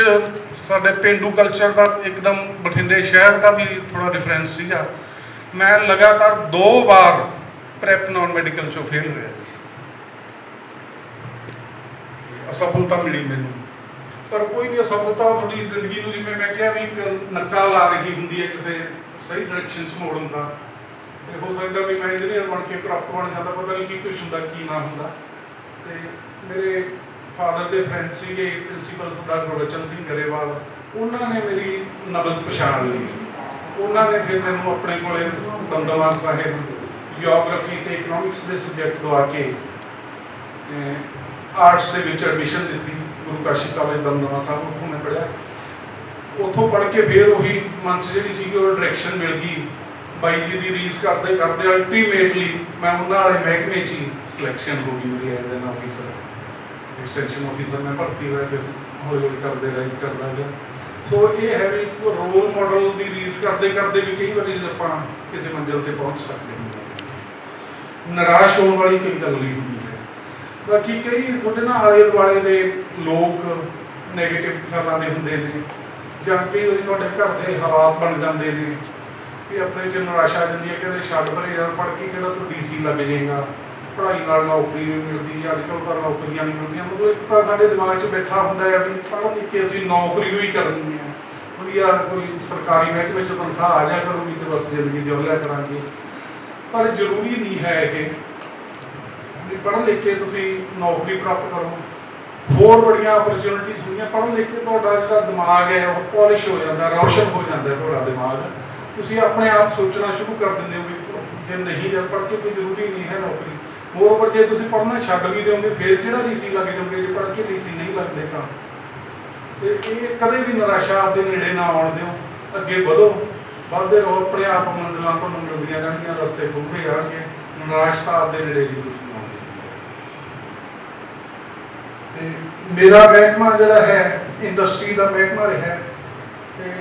ਸਾਡੇ ਪੇਂਡੂ ਕਲਚਰ ਦਾ ਇੱਕਦਮ ਬਠਿੰਡੇ ਸ਼ਹਿਰ ਦਾ ਵੀ ਥੋੜ੍ਹਾ ਡਿਫਰੈਂਸ ਸੀਗਾ। ਮੈਂ ਲਗਾਤਾਰ 2 ਵਾਰ ਪ੍ਰੈਪ ਨਾਨ ਮੈਡੀਕਲ 'ਚੋਂ ਫੇਲ ਹੋਇਆ। ਅਸਫਲਤਾ ਮਿਲੀ ਮੈਨੂੰ, ਪਰ ਕੋਈ ਨਹੀਂ, ਅਸਫਲਤਾ ਤੁਹਾਡੀ ਜ਼ਿੰਦਗੀ ਨੂੰ, ਜਿਵੇਂ ਮੈਂ ਕਿਹਾ ਵੀ ਇੱਕ ਨੱਕਾ ਲਾ ਰਹੀ ਹੁੰਦੀ ਹੈ ਕਿਸੇ ਸਹੀ ਡਾਇਰੈਕਸ਼ਨ 'ਚ ਮੋੜਨ ਦਾ। ਤੇ ਹੋ ਸਕਦਾ ਵੀ ਮੈਂ ਇੰਜੀਨੀਅਰ ਬਣ ਕੇ ਕਰਪਟ ਬਣ ਜਾਂਦਾ, ਪਤਾ ਨਹੀਂ ਕੀ ਕੁਛ ਹੁੰਦਾ ਕੀ ਨਾ ਹੁੰਦਾ। ਤੇ ਮੇਰੇ ਫਾਦਰ ਦੇ ਫਰੈਂਡ ਸੀਗੇ ਪ੍ਰਿੰਸੀਪਲ ਸਰਦਾਰ ਗੁਰਬਚਨ ਸਿੰਘ ਗਰੇਵਾਲ, ਉਹਨਾਂ ਨੇ ਮੇਰੀ ਨਬਜ਼ ਪਛਾਣ ਲਈ। ਉਹਨਾਂ ਨੇ ਫਿਰ ਮੈਨੂੰ ਆਪਣੇ ਕੋਲੇ ਦਮਦਮਾ ਸਾਹਿਬ ਜੀਓਗ੍ਰਾਫੀ ਅਤੇ ਇਕਨੋਮਿਕਸ ਦੇ ਸਬਜੈਕਟ ਦਵਾ ਕੇ ਆਰਟਸ ਦੇ ਵਿੱਚ ਐਡਮਿਸ਼ਨ ਦਿੱਤੀ। ਗੁਰੂ ਕਾਸ਼ੀ ਕਾਲਜ ਦਮਦਮਾ ਸਾਹਿਬ, ਉੱਥੋਂ ਮੈਂ ਪੜ੍ਹਿਆ। ਉੱਥੋਂ ਪੜ੍ਹ ਕੇ ਫਿਰ ਉਹੀ ਮਨ 'ਚ ਜਿਹੜੀ ਸੀਗੀ ਉਹ ਡਾਇਰੈਕਸ਼ਨ ਮਿਲ ਗਈ। ਬਾਈ ਜੀ ਦੀ ਰੀਸ ਕਰਦੇ ਕਰਦੇ ਅਲਟੀਮੇਟਲੀ ਮੈਂ ਉਹਨਾਂ ਵਾਲੇ ਮਹਿਕਮੇ 'ਚ ਹੀ ਸਿਲੈਕਸ਼ਨ ਹੋ ਗਈ ਮੇਰੀ as an officer, extension officer ਮੈਂ ਭਰਤੀ ਹੋਇਆ। ਫਿਰ ਹੌਲੀ ਹੌਲੀ ਕਰਦੇ ਰਾਈਜ਼ ਕਰਦਾ ਗਿਆ। ਸੋ ਇਹ ਹੈ ਵੀ ਰੋਲ ਮਾਡਲ ਦੀ ਰੀਸ ਕਰਦੇ ਕਰਦੇ ਵੀ ਕਈ ਵਾਰੀ ਆਪਾਂ ਕਿਸੇ ਮੰਜ਼ਿਲ 'ਤੇ ਪਹੁੰਚ ਸਕਦੇ ਹਾਂ। ਨਿਰਾਸ਼ ਹੋਣ ਵਾਲੀ ਕੋਈ ਗੱਲ ਨਹੀਂ ਹੁੰਦੀ ਹੈ। ਬਾਕੀ ਕਈ ਤੁਹਾਡੇ ਨਾਲ ਆਲੇ ਦੁਆਲੇ ਦੇ ਲੋਕ ਨੈਗੇਟਿਵ ਖਿਆਲਾਂ ਦੇ ਹੁੰਦੇ ਨੇ, ਜਾਂ ਕਈ ਵਾਰੀ ਤੁਹਾਡੇ ਘਰ ਦੇ ਹਾਲਾਤ ਬਣ ਜਾਂਦੇ ਨੇ ਕਿ ਆਪਣੇ 'ਚ ਨਿਰਾਸ਼ਾ ਆ ਜਾਂਦੀ ਹੈ, ਕਹਿੰਦੇ ਛੱਡ ਪਰੇ ਯਾਰ, ਪੜ੍ਹ ਕੇ ਕਿਹੜਾ ਤੂੰ DC ਲੱਗ ਜਾਏਗਾ, ਪੜ੍ਹਾਈ ਨਾਲ ਨੌਕਰੀ ਨਹੀਂ ਮਿਲਦੀ, ਅੱਜ ਕੱਲ੍ਹ ਤਾਂ ਨੌਕਰੀਆਂ ਨਹੀਂ ਮਿਲਦੀਆਂ। ਮਤਲਬ ਇੱਕ ਤਾਂ ਸਾਡੇ ਦਿਮਾਗ 'ਚ ਬੈਠਾ ਹੁੰਦਾ ਹੈ ਵੀ ਪੜ੍ਹ ਲਿਖ ਕੇ ਅਸੀਂ ਨੌਕਰੀ ਵੀ ਕਰਨੀ ਹੈ, ਵਧੀਆ ਕੋਈ ਸਰਕਾਰੀ ਮਹਿਕਮੇ 'ਚ ਤਨਖਾਹ ਆ ਜਾਇਆ ਕਰੂਗੀ ਅਤੇ ਬਸ ਜ਼ਿੰਦਗੀ ਜਿਉ ਲਿਆ ਕਰਾਂਗੇ। ਪਰ ਜ਼ਰੂਰੀ ਨਹੀਂ ਹੈ ਇਹ ਵੀ ਪੜ੍ਹ ਲਿਖ ਕੇ ਤੁਸੀਂ ਨੌਕਰੀ ਪ੍ਰਾਪਤ ਕਰੋ। ਹੋਰ ਬੜੀਆਂ ਓਪਰਚੁਨਿਟੀਜ਼ ਹੁੰਦੀਆਂ। ਪੜ੍ਹ ਲਿਖ ਕੇ ਤੁਹਾਡਾ ਜਿਹੜਾ ਦਿਮਾਗ ਹੈ ਉਹ ਪੋਲਿਸ਼ ਹੋ ਜਾਂਦਾ, ਰੌਸ਼ਨ ਹੋ ਜਾਂਦਾ ਤੁਹਾਡਾ ਦਿਮਾਗ। ਤੁਸੀਂ ਆਪਣੇ ਆਪ ਸੋਚਣਾ ਸ਼ੁਰੂ ਕਰ ਦਿੰਦੇ ਹੋ ਵੀ ਜੇ ਨਹੀਂ, ਜਦ ਪੜ੍ਹ ਕੇ ਕੋਈ ਜ਼ਰੂਰੀ ਨਹੀਂ ਹੈ ਨੌਕਰੀ। ਮੋਰਓਵਰ ਜੇ ਤੁਸੀਂ ਪੜ੍ਹਨਾ ਛੱਡ ਵੀ ਦਿਓਗੇ ਫਿਰ ਕਿਹੜਾ DC ਲੱਗ ਜਾਓਗੇ ਜੇ ਪੜ੍ਹ ਕੇ DC ਨਹੀਂ ਲੱਗਦੇ ਤਾਂ। ਤੇ ਇਹ ਕਦੇ ਵੀ ਨਿਰਾਸ਼ਾ ਆਪਦੇ ਨੇੜੇ ਨਾ ਆਉਣ ਦਿਓ, ਅੱਗੇ ਵਧੋ, ਵੱਧਦੇ ਰਹੋ, ਆਪਣੇ ਆਪ ਮੰਜ਼ਿਲਾਂ ਤੁਹਾਨੂੰ ਮਿਲਦੀਆਂ ਰਹਿਣਗੀਆਂ, ਰਸਤੇ ਖੁੱਲ੍ਹਦੇ ਜਾਣਗੇ। ਨਿਰਾਸ਼ਤਾ ਆਪਦੇ ਨੇੜੇ ਵੀ ਤੁਸੀਂ ਆਉਂਦੇ। ਤੇ ਮੇਰਾ ਮਹਿਕਮਾ ਜਿਹੜਾ ਹੈ ਇੰਡਸਟਰੀ ਦਾ ਮਹਿਕਮਾ ਰਿਹਾ। ਤੇ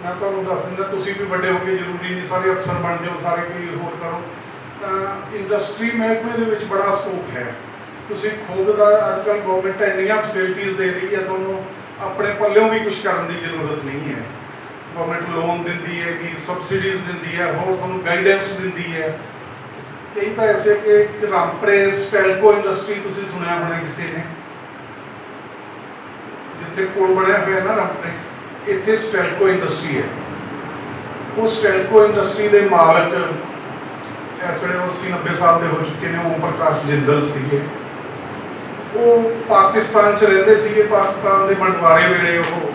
ਮੈਂ ਤੁਹਾਨੂੰ ਦੱਸ ਦਿੰਦਾ, ਤੁਸੀਂ ਵੀ ਵੱਡੇ ਹੋ ਕੇ ਜ਼ਰੂਰੀ ਨਹੀਂ ਸਾਰੇ ਅਫਸਰ ਬਣ ਜਾਓ, ਸਾਰੇ ਕੋਈ ਹੋਰ ਕਰੋ। ਤਾਂ ਇੰਡਸਟਰੀ ਮਹਿਕਮੇ ਦੇ ਵਿੱਚ ਬੜਾ ਸਕੋਪ ਹੈ। ਤੁਸੀਂ ਖੁਦ ਦਾ ਅੱਜ ਕੱਲ੍ਹ ਗਵਰਨਮੈਂਟ ਇੰਨੀਆਂ ਫੈਸਿਲਿਟੀਜ਼ ਦੇ ਰਹੀ ਹੈ, ਤੁਹਾਨੂੰ ਆਪਣੇ ਪੱਲਿਓਂ ਵੀ ਕੁਝ ਕਰਨ ਦੀ ਜ਼ਰੂਰਤ ਨਹੀਂ ਹੈ। ਗਵਰਨਮੈਂਟ ਲੋਨ ਦਿੰਦੀ ਹੈ ਕਿ ਸਬਸਿਡੀਜ਼ ਦਿੰਦੀ ਹੈ, ਹੋਰ ਤੁਹਾਨੂੰ ਗਾਈਡੈਂਸ ਦਿੰਦੀ ਹੈ। ਕਈ ਤਾਂ ਐਸੇ ਕਿ ਰਾਮਪੁਰੇ ਸਟੈਲਕੋ ਇੰਡਸਟਰੀ ਤੁਸੀਂ ਸੁਣਿਆ ਹੋਣਾ ਕਿਸੇ ਨੇ, ਜਿੱਥੇ ਪੁਲ ਬਣਿਆ ਹੋਇਆ ਨਾ ਰਾਮਪੁਰੇ, ਇੱਥੇ ਸਟੈਲਕੋ ਇੰਡਸਟਰੀ ਹੈ। ਉਹ ਸਟੈਲਕੋ ਇੰਡਸਟਰੀ ਦੇ ਮਾਲਕ ਇਸ ਵੇਲੇ 80-90 ਸਾਲ ਦੇ ਹੋ ਚੁੱਕੇ ਨੇ, ਓਮ ਪ੍ਰਕਾਸ਼ ਜਿੰਦਲ ਸੀਗੇ। ਉਹ ਪਾਕਿਸਤਾਨ 'ਚ ਰਹਿੰਦੇ ਸੀਗੇ। ਪਾਕਿਸਤਾਨ ਦੇ ਬੰਟਵਾਰੇ ਵੇਲੇ ਉਹ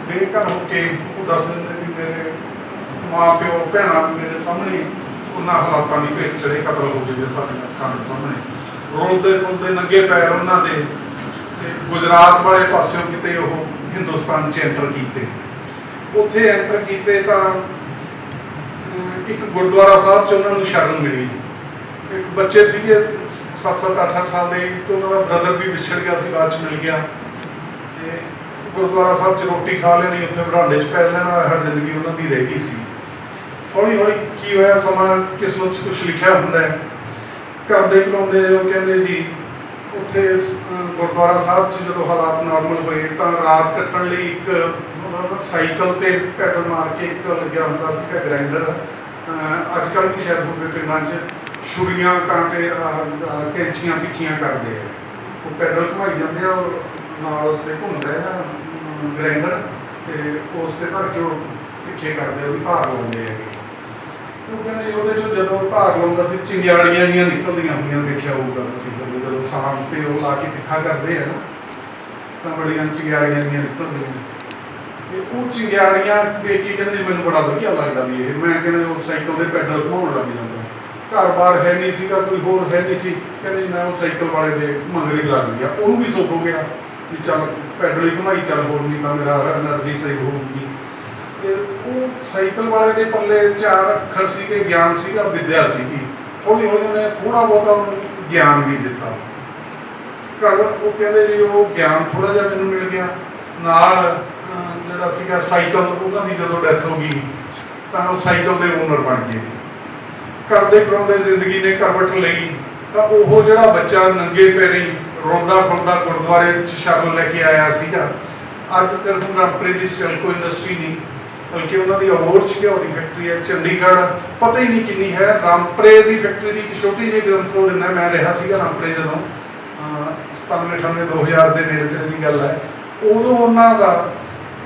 ਬੇਘਰ ਹੋ ਕੇ ਉਹ ਦੱਸ ਦਿੰਦੇ ਵੀ ਮੇਰੇ ਮਾਂ ਪਿਓ ਭੈਣਾਂ ਮੇਰੇ ਸਾਹਮਣੇ ਉਹਨਾਂ ਹਾਲਾਤਾਂ ਦੀ ਭੇਟ ਚੜੇ, ਕਤਲ ਹੋ ਗਏ ਸਾਡੇ ਅੱਖਾਂ ਦੇ ਸਾਹਮਣੇ। ਰੋਲਦੇ ਰੋਲਦੇ ਨੰਗੇ ਪੈਰ ਉਹਨਾਂ ਦੇ ਤੇ ਗੁਜਰਾਤ ਵਾਲੇ ਪਾਸਿਓਂ ਕਿਤੇ ਉਹ ਹਿੰਦੁਸਤਾਨ 'ਚ ਐਂਟਰ ਕੀਤੇ। ਉੱਥੇ ਐਂਟਰ ਕੀਤੇ ਤਾਂ ਇੱਕ ਗੁਰਦੁਆਰਾ ਸਾਹਿਬ 'ਚ ਉਹਨਾਂ ਨੂੰ ਸ਼ਰਨ ਮਿਲੀ। ਇੱਕ ਬੱਚੇ ਸੀਗੇ 7-7, 8-8 ਸਾਲ ਦੇ, ਤੇ ਉਹਨਾਂ ਦਾ ਬ੍ਰਦਰ ਵੀ ਵਿਛੜ ਗਿਆ ਸੀ, ਬਾਅਦ 'ਚ ਮਿਲ ਗਿਆ। ਤੇ ਗੁਰਦੁਆਰਾ ਸਾਹਿਬ 'ਚ ਰੋਟੀ ਖਾ ਲੈਣੀ, ਉੱਥੇ ਬਰਾਂਡੇ 'ਚ ਪੈ ਲੈਣਾ, ਹਰ ਜ਼ਿੰਦਗੀ ਉਹਨਾਂ ਦੀ ਰਹਿ ਗਈ ਸੀ। ਹੌਲੀ ਹੌਲੀ ਕੀ ਹੋਇਆ, ਸਮਾਂ ਕਿਸਮਤ 'ਚ ਕੁਛ ਲਿਖਿਆ ਹੁੰਦਾ ਹੈ। ਕਰਦੇ ਕਰਾਉਂਦੇ ਉਹ ਕਹਿੰਦੇ ਜੀ ਉੱਥੇ ਗੁਰਦੁਆਰਾ ਸਾਹਿਬ 'ਚ ਜਦੋਂ ਹਾਲਾਤ ਨਾਰਮਲ ਹੋਏ ਤਾਂ ਰਾਤ ਕੱਟਣ ਲਈ ਇੱਕ ਸਾਈਕਲ ਤੇ ਪੈਡਲ ਮਾਰ ਕੇ ਇੱਕ ਲੱਗਿਆ ਹੁੰਦਾ ਸੀਗਾ ਗ੍ਰਾਈਂਡਰ। ਅੱਜ ਕੱਲ੍ਹ ਵੀ ਸ਼ਾਇਦ ਹੋਵੇ ਪਿੰਡਾਂ 'ਚ, ਛੁਰੀਆਂ ਕਾਂਟੇ ਕੈਂਚੀਆਂ ਤਿੱਖੀਆਂ ਕਰਦੇ ਆ, ਉਹ ਪੈਡਲ ਘੁਮਾਈ ਜਾਂਦੇ ਆ, ਨਾਲ ਉਸੇ ਘੁੰਮਦਾ ਹੈ ਗ੍ਰਾਈਂਡਰ, ਤੇ ਉਸ 'ਤੇ ਧਰ ਕੇ ਉਹ ਤਿੱਖੇ ਕਰਦੇ, ਉਹ ਵੀ ਧਾਰ ਲਾਉਂਦੇ ਹੈਗੇ। ਉਹ ਕਹਿੰਦੇ ਉਹਦੇ 'ਚੋਂ ਜਦੋਂ ਧਾਰ ਲਾਉਂਦਾ ਸੀ ਚਿੰਗਾੜੀਆਂ ਜਿਹੀਆਂ ਨਿਕਲਦੀਆਂ ਹੋਈਆਂ, ਦੇਖਿਆ ਹੋਊਗਾ ਤੁਸੀਂ ਜਦੋਂ ਸਾਮ 'ਤੇ ਉਹ ਲਾ ਕੇ ਤਿੱਖਾ ਕਰਦੇ ਆ ਨਾ, ਤਾਂ ਬੜੀਆਂ ਚਿੰਗਾੜੀਆਂ ਜਿਹੀਆਂ ਨਿਕਲਦੀਆਂ। ਤੇ ਉਹ ਚਿੰਗਾੜੀਆਂ ਵੇਖ ਕੇ ਕਹਿੰਦੇ ਮੈਨੂੰ ਬੜਾ ਵਧੀਆ ਲੱਗਦਾ ਵੀ ਇਹ। ਮੈਂ ਕਹਿੰਦੇ ਉਹ ਸਾਈਕਲ ਦੇ ਪੈਡਲ ਘੁਮਾਉਣ ਲੱਗ ਜਾਂਦਾ। ਘਰ-ਬਾਰ ਹੈ ਨਹੀਂ ਸੀਗਾ, ਕੋਈ ਹੋਰ ਹੈ ਨਹੀਂ ਸੀ, ਕਹਿੰਦੇ ਮੈਂ ਉਹ ਸਾਈਕਲ ਵਾਲੇ ਦੇ ਮਗਰ ਹੀ ਲੱਗ ਗਿਆ। ਉਹਨੂੰ ਵੀ ਸੁੱਖ ਹੋ ਗਿਆ ਵੀ ਚੱਲ ਪੈਡਲ ਹੀ ਘੁਮਾਈ ਚੱਲ, ਹੋਰ ਨਹੀਂ ਤਾਂ ਮੇਰਾ ਐਨਰਜੀ ਸਹੀ ਹੋਊਗੀ। ਤੇ ਉਹ ਸਾਈਕਲ ਵਾਲੇ ਦੇ ਪੱਲੇ 4 ਅੱਖਰ ਸੀਗੇ, ਗਿਆਨ ਸੀਗਾ, ਵਿੱਦਿਆ ਸੀਗੀ। ਹੌਲੀ ਹੌਲੀ ਉਹਨੇ ਥੋੜ੍ਹਾ ਬਹੁਤਾ ਉਹਨੂੰ ਗਿਆਨ ਵੀ ਦਿੱਤਾ। ਘਰ ਉਹ ਕਹਿੰਦੇ ਜੀ ਉਹ ਗਿਆਨ ਥੋੜ੍ਹਾ ਜਿਹਾ ਮੈਨੂੰ ਮਿਲ ਗਿਆ, ਨਾਲ ਜਿਹੜਾ ਸੀਗਾ ਸਾਈਕਲ, ਉਹਨਾਂ ਦੀ ਜਦੋਂ ਡੈਥ ਹੋ ਗਈ ਤਾਂ ਉਹ ਸਾਈਕਲ ਦੇ ਓਨਰ ਬਣ ਗਏ। ਕਰਦੇ ਕਰਾਉਂਦੇ ਜ਼ਿੰਦਗੀ ਨੇ ਕਰਵਟ ਲਈ ਤਾਂ ਉਹ ਜਿਹੜਾ ਬੱਚਾ ਨੰਗੇ ਪੈਰੀਂ ਰੋਂਦਾ ਖੁਰਦਾ ਗੁਰਦੁਆਰੇ 'ਚ ਸ਼ਰਨ ਲੈ ਕੇ ਆਇਆ ਸੀਗਾ, ਅੱਜ ਸਿਰਫ ਰਾਮਪੁਰੇ ਦੀ ਸਟੈਲਕੋ ਇੰਡਸਟਰੀ ਨਹੀਂ, ਬਲਕਿ ਉਹਨਾਂ ਦੀ ਅਬੋਹਰ 'ਚ ਘਿਓ ਦੀ ਫੈਕਟਰੀ ਹੈ, ਚੰਡੀਗੜ੍ਹ ਪਤਾ ਹੀ ਨਹੀਂ ਕਿੰਨੀ ਹੈ। ਰਾਮਪੁਰੇ ਦੀ ਫੈਕਟਰੀ ਦੀ ਇੱਕ ਛੋਟੀ ਜਿਹੀ ਗ੍ਰੰਥੋ ਦਿੰਦਾ, ਮੈਂ ਰਿਹਾ ਸੀਗਾ ਰਾਮਪੁਰੇ ਜਦੋਂ 97-98-2000 ਦੇ ਨੇੜੇ ਤੇੜੇ ਦੀ ਗੱਲ ਹੈ। ਉਦੋਂ ਉਹਨਾਂ ਦਾ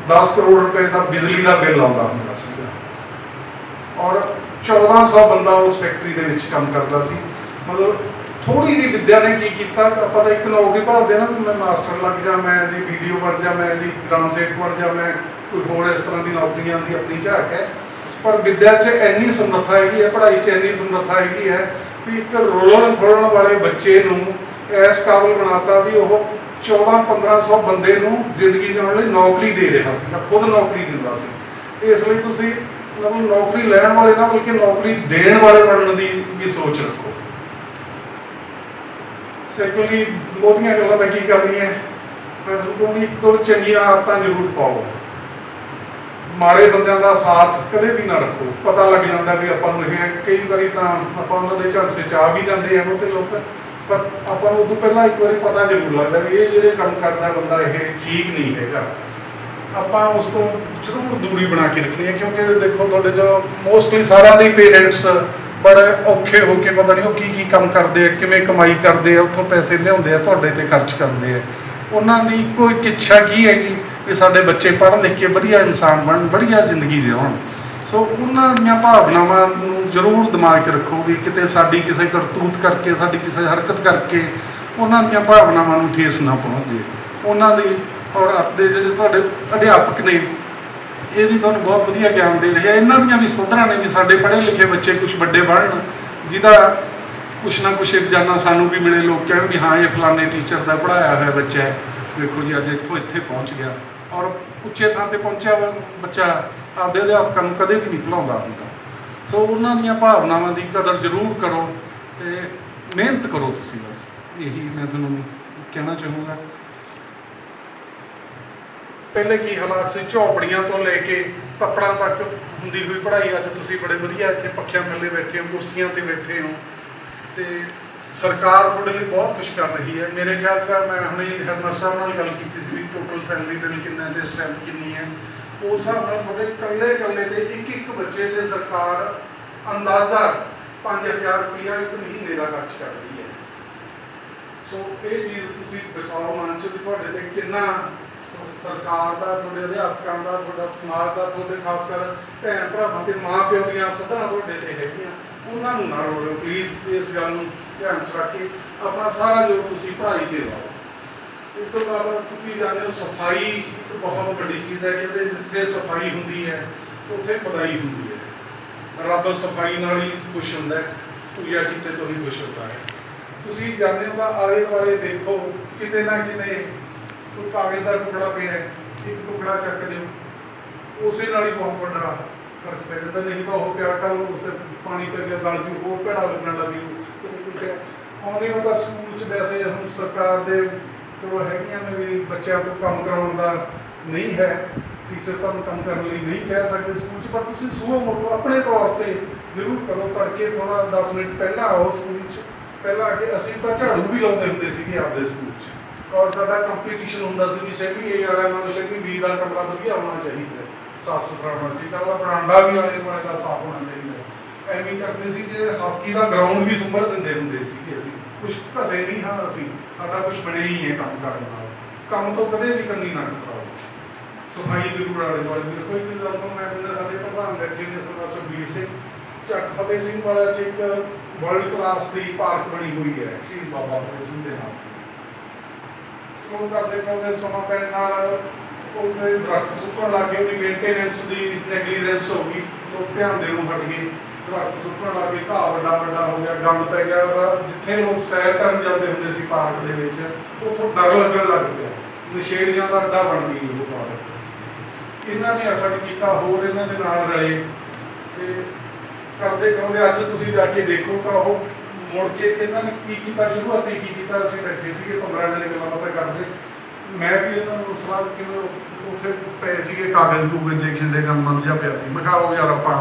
10 ਕਰੋੜ ਰੁਪਏ ਦਾ ਬਿਜਲੀ ਦਾ ਬਿੱਲ ਆਉਂਦਾ ਹੁੰਦਾ ਸੀਗਾ, ਔਰ 1400 ਬੰਦਾ ਉਸ ਫੈਕਟਰੀ ਦੇ ਵਿੱਚ ਕੰਮ ਕਰਦਾ ਸੀ। ਮਤਲਬ ਥੋੜ੍ਹੀ ਜਿਹੀ ਵਿੱਦਿਆ ਨੇ ਕੀ ਕੀਤਾ, ਆਪਾਂ ਤਾਂ ਇੱਕ ਨੌਕਰੀ ਭਾਲਦੇ ਨਾ, ਮੈਂ ਮਾਸਟਰ ਲੱਗ ਜਾ, ਮੈਂ ਜੀ ਵੀਡੀਓ ਬਣ ਜਾ, ਮੈਂ ਜੀ ਗ੍ਰਾਮ ਸੇਵਕ ਬਣ ਜਾ, ਮੈਂ ਕੋਈ ਹੋਰ ਇਸ ਤਰ੍ਹਾਂ ਦੀ ਨੌਕਰੀਆਂ ਦੀ ਆਪਣੀ ਝਾਕ ਹੈ। ਪਰ ਵਿੱਦਿਆ 'ਚ ਇੰਨੀ ਸਮਰੱਥਾ ਹੈਗੀ ਹੈ, ਪੜ੍ਹਾਈ 'ਚ ਇੰਨੀ ਸਮਰੱਥਾ ਹੈਗੀ ਹੈ ਵੀ ਇੱਕ ਰੋਲਣ ਖੋਲਣ ਵਾਲੇ ਬੱਚੇ ਨੂੰ ਇਸ ਕਾਬਲ ਬਣਾਤਾ ਵੀ ਉਹ 1400-1500 ਬੰਦੇ ਨੂੰ ਜ਼ਿੰਦਗੀ ਜਿਉਣ ਲਈ ਨੌਕਰੀ ਦੇ ਰਿਹਾ ਸੀ, ਖੁਦ ਨੌਕਰੀ ਦਿੰਦਾ ਸੀ। ਇਸ ਲਈ ਤੁਸੀਂ ਮਤਲਬ ਨੌਕਰੀ ਲੈਣ ਵਾਲੇ ਨਾ ਬਲਕਿ ਨੌਕਰੀ ਦੇਣ ਵਾਲੇ ਬਣਨ ਦੀ ਵੀ ਸੋਚ ਰੱਖੋ। ਸੈਕੰਡਲੀ ਬਹੁਤੀਆਂ ਗੱਲਾਂ ਤਾਂ ਕੀ ਕਰਨੀਆਂ, ਮੈਂ ਤੁਹਾਨੂੰ ਕਹੂੰਗੀ ਇੱਕ ਦੋ ਚੰਗੀਆਂ ਆਦਤਾਂ ਜ਼ਰੂਰ ਪਾਓ। ਮਾੜੇ ਬੰਦਿਆਂ ਦਾ ਸਾਥ ਕਦੇ ਵੀ ਨਾ ਰੱਖੋ। ਪਤਾ ਲੱਗ ਜਾਂਦਾ ਵੀ ਆਪਾਂ ਨੂੰ ਇਹ, ਕਈ ਵਾਰੀ ਤਾਂ ਆਪਾਂ ਉਹਨਾਂ ਦੇ ਝਾਂਸੇ 'ਚ ਆ ਵੀ ਜਾਂਦੇ ਆ ਉਹ ਤੇ ਲੋਕ, ਪਰ ਆਪਾਂ ਨੂੰ ਉਦੋਂ ਪਹਿਲਾਂ ਇੱਕ ਵਾਰੀ ਪਤਾ ਜ਼ਰੂਰ ਲੱਗਦਾ ਵੀ ਇਹ ਜਿਹੜੇ ਕੰਮ ਕਰਦਾ ਬੰਦਾ ਇਹ ਠੀਕ ਨਹੀਂ ਹੈਗਾ। ਆਪਾਂ ਉਸ ਤੋਂ ਜ਼ਰੂਰ ਦੂਰੀ ਬਣਾ ਕੇ ਰੱਖਣੀ ਹੈ, ਕਿਉਂਕਿ ਦੇਖੋ ਤੁਹਾਡੇ ਜੋ ਮੋਸਟਲੀ ਸਾਰਿਆਂ ਦੇ ਪੇਰੈਂਟਸ ਬੜੇ ਔਖੇ ਹੋ ਕੇ ਪਤਾ ਨਹੀਂ ਉਹ ਕੀ ਕੰਮ ਕਰਦੇ ਆ, ਕਿਵੇਂ ਕਮਾਈ ਕਰਦੇ ਆ, ਉੱਥੋਂ ਪੈਸੇ ਲਿਆਉਂਦੇ ਆ, ਤੁਹਾਡੇ ਤੇ ਖਰਚ ਕਰਦੇ ਆ। ਉਹਨਾਂ ਦੀ ਇੱਕੋ ਇੱਕ ਇੱਛਾ ਕੀ ਹੈਗੀ ਵੀ ਸਾਡੇ ਬੱਚੇ ਪੜ੍ਹ ਲਿਖ ਕੇ ਵਧੀਆ ਇਨਸਾਨ ਬਣਨ, ਵਧੀਆ ਜ਼ਿੰਦਗੀ ਜਿਉਣ। ਸੋ ਉਹਨਾਂ ਦੀਆਂ ਭਾਵਨਾਵਾਂ ਨੂੰ ਜ਼ਰੂਰ ਦਿਮਾਗ 'ਚ ਰੱਖੋ ਵੀ ਕਿਤੇ ਸਾਡੀ ਕਿਸੇ ਕਰਤੂਤ ਕਰਕੇ, ਸਾਡੀ ਕਿਸੇ ਹਰਕਤ ਕਰਕੇ ਉਹਨਾਂ ਦੀਆਂ ਭਾਵਨਾਵਾਂ ਨੂੰ ਠੇਸ ਨਾ ਪਹੁੰਚ ਜੇ। ਉਹਨਾਂ ਦੀ ਔਰ ਆਪਣੇ ਜਿਹੜੇ ਤੁਹਾਡੇ ਅਧਿਆਪਕ ਨੇ ਇਹ ਵੀ ਤੁਹਾਨੂੰ ਬਹੁਤ ਵਧੀਆ ਗਿਆਨ ਦੇ ਰਹੇ ਆ। ਇਹਨਾਂ ਦੀਆਂ ਵੀ ਸੋਧਰਾਂ ਨੇ ਵੀ ਸਾਡੇ ਪੜ੍ਹੇ ਲਿਖੇ ਬੱਚੇ ਕੁਛ ਵੱਡੇ ਬਣਨ, ਜਿਹਦਾ ਕੁਛ ਨਾ ਕੁਛ ਰੋਜ਼ਾਨਾ ਸਾਨੂੰ ਵੀ ਮਿਲੇ, ਲੋਕ ਕਹਿਣ ਵੀ ਹਾਂ ਇਹ ਫਲਾਣੇ ਟੀਚਰ ਦਾ ਪੜ੍ਹਾਇਆ ਹੋਇਆ ਬੱਚਾ ਹੈ, ਵੇਖੋ ਜੀ ਅੱਜ ਇੱਥੋਂ ਇੱਥੇ ਪਹੁੰਚ ਗਿਆ। ਔਰ ਉੱਚੇ ਥਾਂ 'ਤੇ ਪਹੁੰਚਿਆ ਵਾ ਬੱਚਾ ਆਪਦੇ ਅਧਿਆਪਕਾਂ ਨੂੰ ਕਦੇ ਵੀ ਨਹੀਂ ਭੁਲਾਉਂਦਾ ਹੁੰਦਾ। ਸੋ ਉਹਨਾਂ ਦੀਆਂ ਭਾਵਨਾਵਾਂ ਦੀ ਕਦਰ ਜ਼ਰੂਰ ਕਰੋ ਅਤੇ ਮਿਹਨਤ ਕਰੋ ਤੁਸੀਂ, ਬਸ ਇਹੀ ਮੈਂ ਤੁਹਾਨੂੰ ਕਹਿਣਾ ਚਾਹੂੰਗਾ। ਪਹਿਲੇ ਕੀ ਹਾਲਾਤ ਸੀ, ਝੌਂਪੜੀਆਂ ਤੋਂ ਲੈ ਕੇ ਤੱਪੜਾਂ ਤੱਕ ਹੁੰਦੀ ਹੋਈ ਪੜ੍ਹਾਈ, ਅੱਜ ਤੁਸੀਂ ਬੜੇ ਵਧੀਆ ਇੱਥੇ ਪੱਖਿਆਂ ਥੱਲੇ ਬੈਠੇ ਹੋ, ਕੁਰਸੀਆਂ ਤੇ ਬੈਠੇ ਹੋ, ਤੇ ਸਰਕਾਰ ਤੁਹਾਡੇ ਲਈ ਬਹੁਤ ਕੁਝ ਕਰ ਰਹੀ ਹੈ। ਮੇਰੇ ਖਿਆਲ ਨਾਲ ਮੈਂ ਹੁਣੇ ਹੈਡਮਾਸਟਰ ਸਾਹਿਬ ਨਾਲ ਗੱਲ ਕੀਤੀ ਸੀ ਵੀ ਟੋਟਲ ਸੈਲਰੀ ਬਿੱਲ ਕਿੰਨਾ ਤੇ ਸਟਰੈਂਥ ਕਿੰਨੀ ਹੈ, ਉਸ ਹਿਸਾਬ ਨਾਲ ਤੁਹਾਡੇ ਇਕੱਲੇ ਦੇ ਇੱਕ ਬੱਚੇ ਤੇ ਸਰਕਾਰ ਅੰਦਾਜ਼ਾ 5000 ਰੁਪਇਆ ਇੱਕ ਮਹੀਨੇ ਦਾ ਖਰਚ ਕਰ ਰਹੀ ਹੈ। ਸੋ ਇਹ ਚੀਜ਼ ਤੁਸੀਂ ਵਿਸਾਓ ਮਨ 'ਚ ਵੀ ਤੁਹਾਡੇ ਤੇ ਕਿੰਨਾ ਸਰਕਾਰ ਦਾ, ਤੁਹਾਡੇ ਅਧਿਆਪਕਾਂ ਦਾ, ਤੁਹਾਡਾ ਸਮਾਜ ਦਾ, ਤੁਹਾਡੇ ਖਾਸ ਕਰ ਭੈਣ ਭਰਾਵਾਂ ਤੇ ਮਾਂ ਪਿਓ ਦੀਆਂ ਸੱਧਰਾਂ ਤੁਹਾਡੇ ਤੇ ਹੈਗੀਆਂ, ਉਹਨਾਂ ਨੂੰ ਨਾ ਰੋੜੋ ਪਲੀਜ਼। ਇਸ ਗੱਲ ਨੂੰ ਧਿਆਨ 'ਚ ਰੱਖ ਕੇ ਆਪਣਾ ਸਾਰਾ ਜੋ ਤੁਸੀਂ ਪੜ੍ਹਾਈ ਤੇ ਲਾਓ। ਇਸ ਤੋਂ ਇਲਾਵਾ ਤੁਸੀਂ ਜਾਣਦੇ ਹੋ ਸਫਾਈ ਇੱਕ ਬਹੁਤ ਵੱਡੀ ਚੀਜ਼ ਹੈ, ਕਿ ਜਿੱਥੇ ਸਫਾਈ ਹੁੰਦੀ ਹੈ ਉੱਥੇ ਖੁਦਾਈ ਹੁੰਦੀ ਹੈ। ਰੱਬ ਸਫਾਈ ਨਾਲ ਹੀ ਖੁਸ਼ ਹੁੰਦਾ ਹੈ, ਪੂਜਾ ਕੀਤੇ ਤੋਂ ਹੀ ਖੁਸ਼ ਹੁੰਦਾ ਹੈ। ਤੁਸੀਂ ਜਾਣਦੇ ਹੋ ਤਾਂ ਆਲੇ ਦੁਆਲੇ ਦੇਖੋ, ਕਿਤੇ ਨਾ ਕਿਤੇ ਕੋਈ ਕਾਗਜ਼ ਦਾ ਟੁਕੜਾ ਪਿਆ ਹੈ, ਇੱਕ ਟੁਕੜਾ ਚੱਕ ਦਿਓ, ਉਸੇ ਨਾਲ ਹੀ ਬਹੁਤ ਵੱਡਾ ਫਰਕ ਪੈ ਜਾਂਦਾ। ਨਹੀਂ ਤਾਂ ਉਹ ਪਿਆ ਕੱਲ ਉਸੇ ਪਾਣੀ ਪੈ ਗਿਆ ਗਲ ਵੀ ਹੋਰ ਭੈੜਾ ਲੱਗਣ ਲੱਗ ਜੂ। ਆਉਂਦੇ ਹੋ ਤਾਂ ਸਕੂਲ 'ਚ ਵੈਸੇ ਹੁਣ ਸਰਕਾਰ ਦੇ ਚਲੋ ਹੈਗੀਆਂ ਨੇ ਵੀ ਬੱਚਿਆਂ ਤੋਂ ਕੰਮ ਕਰਾਉਣ ਦਾ ਨਹੀਂ ਹੈ, ਟੀਚਰ ਤੁਹਾਨੂੰ ਕੰਮ ਕਰਨ ਲਈ ਨਹੀਂ ਕਹਿ ਸਕਦੇ ਸਕੂਲ 'ਚ, ਪਰ ਤੁਸੀਂ ਸੂਹੋ ਮੋਟੋ ਆਪਣੇ ਤੌਰ ਤੇ ਜ਼ਰੂਰ ਕਰੋ। ਤੜਕੇ ਥੋੜ੍ਹਾ 10 ਮਿੰਟ ਪਹਿਲਾਂ ਆਓ ਸਕੂਲ 'ਚ, ਪਹਿਲਾਂ ਆ ਕੇ ਅਸੀਂ ਤਾਂ ਝਾੜੂ ਵੀ ਲਾਉਂਦੇ ਹੁੰਦੇ ਸੀਗੇ ਆਪਦੇ ਸਕੂਲ 'ਚ, ਔਰ ਸਾਡਾ ਕੰਪੀਟੀਸ਼ਨ ਹੁੰਦਾ ਸੀ ਵੀ ਸ਼ੈਵੀ ਏ ਵਾਲਿਆਂ ਨਾਲੋਂ ਸ਼ੈਵੀ ਬੀ ਦਾ ਕਮਰਾ ਵਧੀਆ ਹੋਣਾ ਚਾਹੀਦਾ, ਸਾਫ਼ ਸੁਥਰਾ ਹੋਣਾ ਚਾਹੀਦਾ, ਉਹਦਾ ਬਰਾਂਡਾ ਵੀ ਆਲੇ ਦੁਆਲੇ ਦਾ ਸਾਫ਼ ਹੋਣਾ ਚਾਹੀਦਾ। ਐਵੇਂ ਕਰਦੇ ਸੀ ਕਿ ਹਾਕੀ ਦਾ ਗਰਾਊਂਡ ਵੀ ਸੁੰਬਰ ਦਿੰਦੇ ਹੁੰਦੇ ਸੀਗੇ। ਅਸੀਂ ਕੁਛ ਘਸੇ ਨਹੀਂ ਹਾਂ, ਅਸੀਂ ਸਾਡਾ ਕੁਛ ਬਣਿਆ ਹੀ ਹੈ ਕੰਮ ਕਰਨ ਨਾਲ। ਕੰਮ ਤੋਂ ਕਦੇ ਵੀ ਕੰਨੀ ਨਾ ਕਰਾਓ, ਸਫਾਈ ਜ਼ਰੂਰ ਆਲੇ ਦੁਆਲੇ ਦੀ ਰੱਖੋ। ਇੱਕ ਗੱਲ ਮੈਂ ਸਾਡੇ ਪ੍ਰਧਾਨ ਬੈਠੇ ਨੇ ਸਰਦਾਰ ਸੁਖਬੀਰ ਸਿੰਘ, ਚੱਕ ਫਤਿਹ ਸਿੰਘ ਵਾਲਾ 'ਚ ਇੱਕ ਵਰਲਡ ਕਲਾਸ ਦੀ ਪਾਰਕ ਬਣੀ ਹੋਈ ਹੈ ਸ਼ਹੀਦ ਬਾਬਾ ਫਤਿਹ ਸਿੰਘ ਦੇ ਨਾਮ। ਉਹ ਕਰਦੇ ਸਮਾਂ ਪੈਣ ਨਾਲ ਉਹਦੇ ਦਰਖਤ ਸੁੱਕਣ ਲੱਗ ਗਏ, ਉਹਦੀ ਮੇਨਟੇਨੈਂਸ ਦੀ ਨੈਗਲੀਜੈਂਸ ਹੋ ਗਈ, ਲੋਕ ਧਿਆਨ ਦੇਣੋਂ ਹਟ ਗਏ, ਦਰਖਤ ਸੁੱਕਣ ਲੱਗ ਗਏ, ਘਾਹ ਵੱਡਾ ਹੋ ਗਿਆ, ਗੰਦ ਪੈ ਗਿਆ। ਔਰ ਜਿੱਥੇ ਲੋਕ ਸੈਰ ਕਰਨ ਜਾਂਦੇ ਹੁੰਦੇ ਸੀ ਪਾਰਕ ਦੇ ਵਿੱਚ, ਉੱਥੋਂ ਡਰ ਲੱਗਣ ਲੱਗ ਪਿਆ, ਨਸ਼ੇੜੀਆਂ ਦਾ ਅੱਡਾ ਬਣ ਗਈ ਉਹ ਪਾਰਕ। ਇਹਨਾਂ ਨੇ ਐਫਰਟ ਕੀਤਾ, ਹੋਰ ਇਹਨਾਂ ਦੇ ਨਾਲ ਰਲੇ ਤੇ ਕਰਦੇ ਕਰਾਉਂਦੇ ਅੱਜ ਤੁਸੀਂ ਜਾ ਕੇ ਦੇਖੋ ਤਾਂ ਉਹ ਮੁੜ ਕੇ ਇਹਨਾਂ ਨੇ ਕੀ ਕੀਤਾ, ਸ਼ੁਰੂਆਤੀ ਕੀ ਕੀਤਾ। ਅਸੀਂ ਬੈਠੇ ਸੀਗੇ 15 ਜਣੇ ਗੱਲਾਂ ਬਾਤਾਂ ਕਰਦੇ, ਮੈਂ ਵੀ ਇਹਨਾਂ ਨੂੰ ਸਲਾਹ ਦਿੱਤੀ, ਉੱਥੇ ਪਏ ਸੀਗੇ ਕਾਗਜ਼ ਕੂਗਜ਼ ਜੇ ਖਿੰਡੇ ਗੰਦ ਜਿਹਾ ਪਿਆ ਸੀ। ਮੈਂ ਕਿਹਾ ਉਹ ਯਾਰ ਆਪਾਂ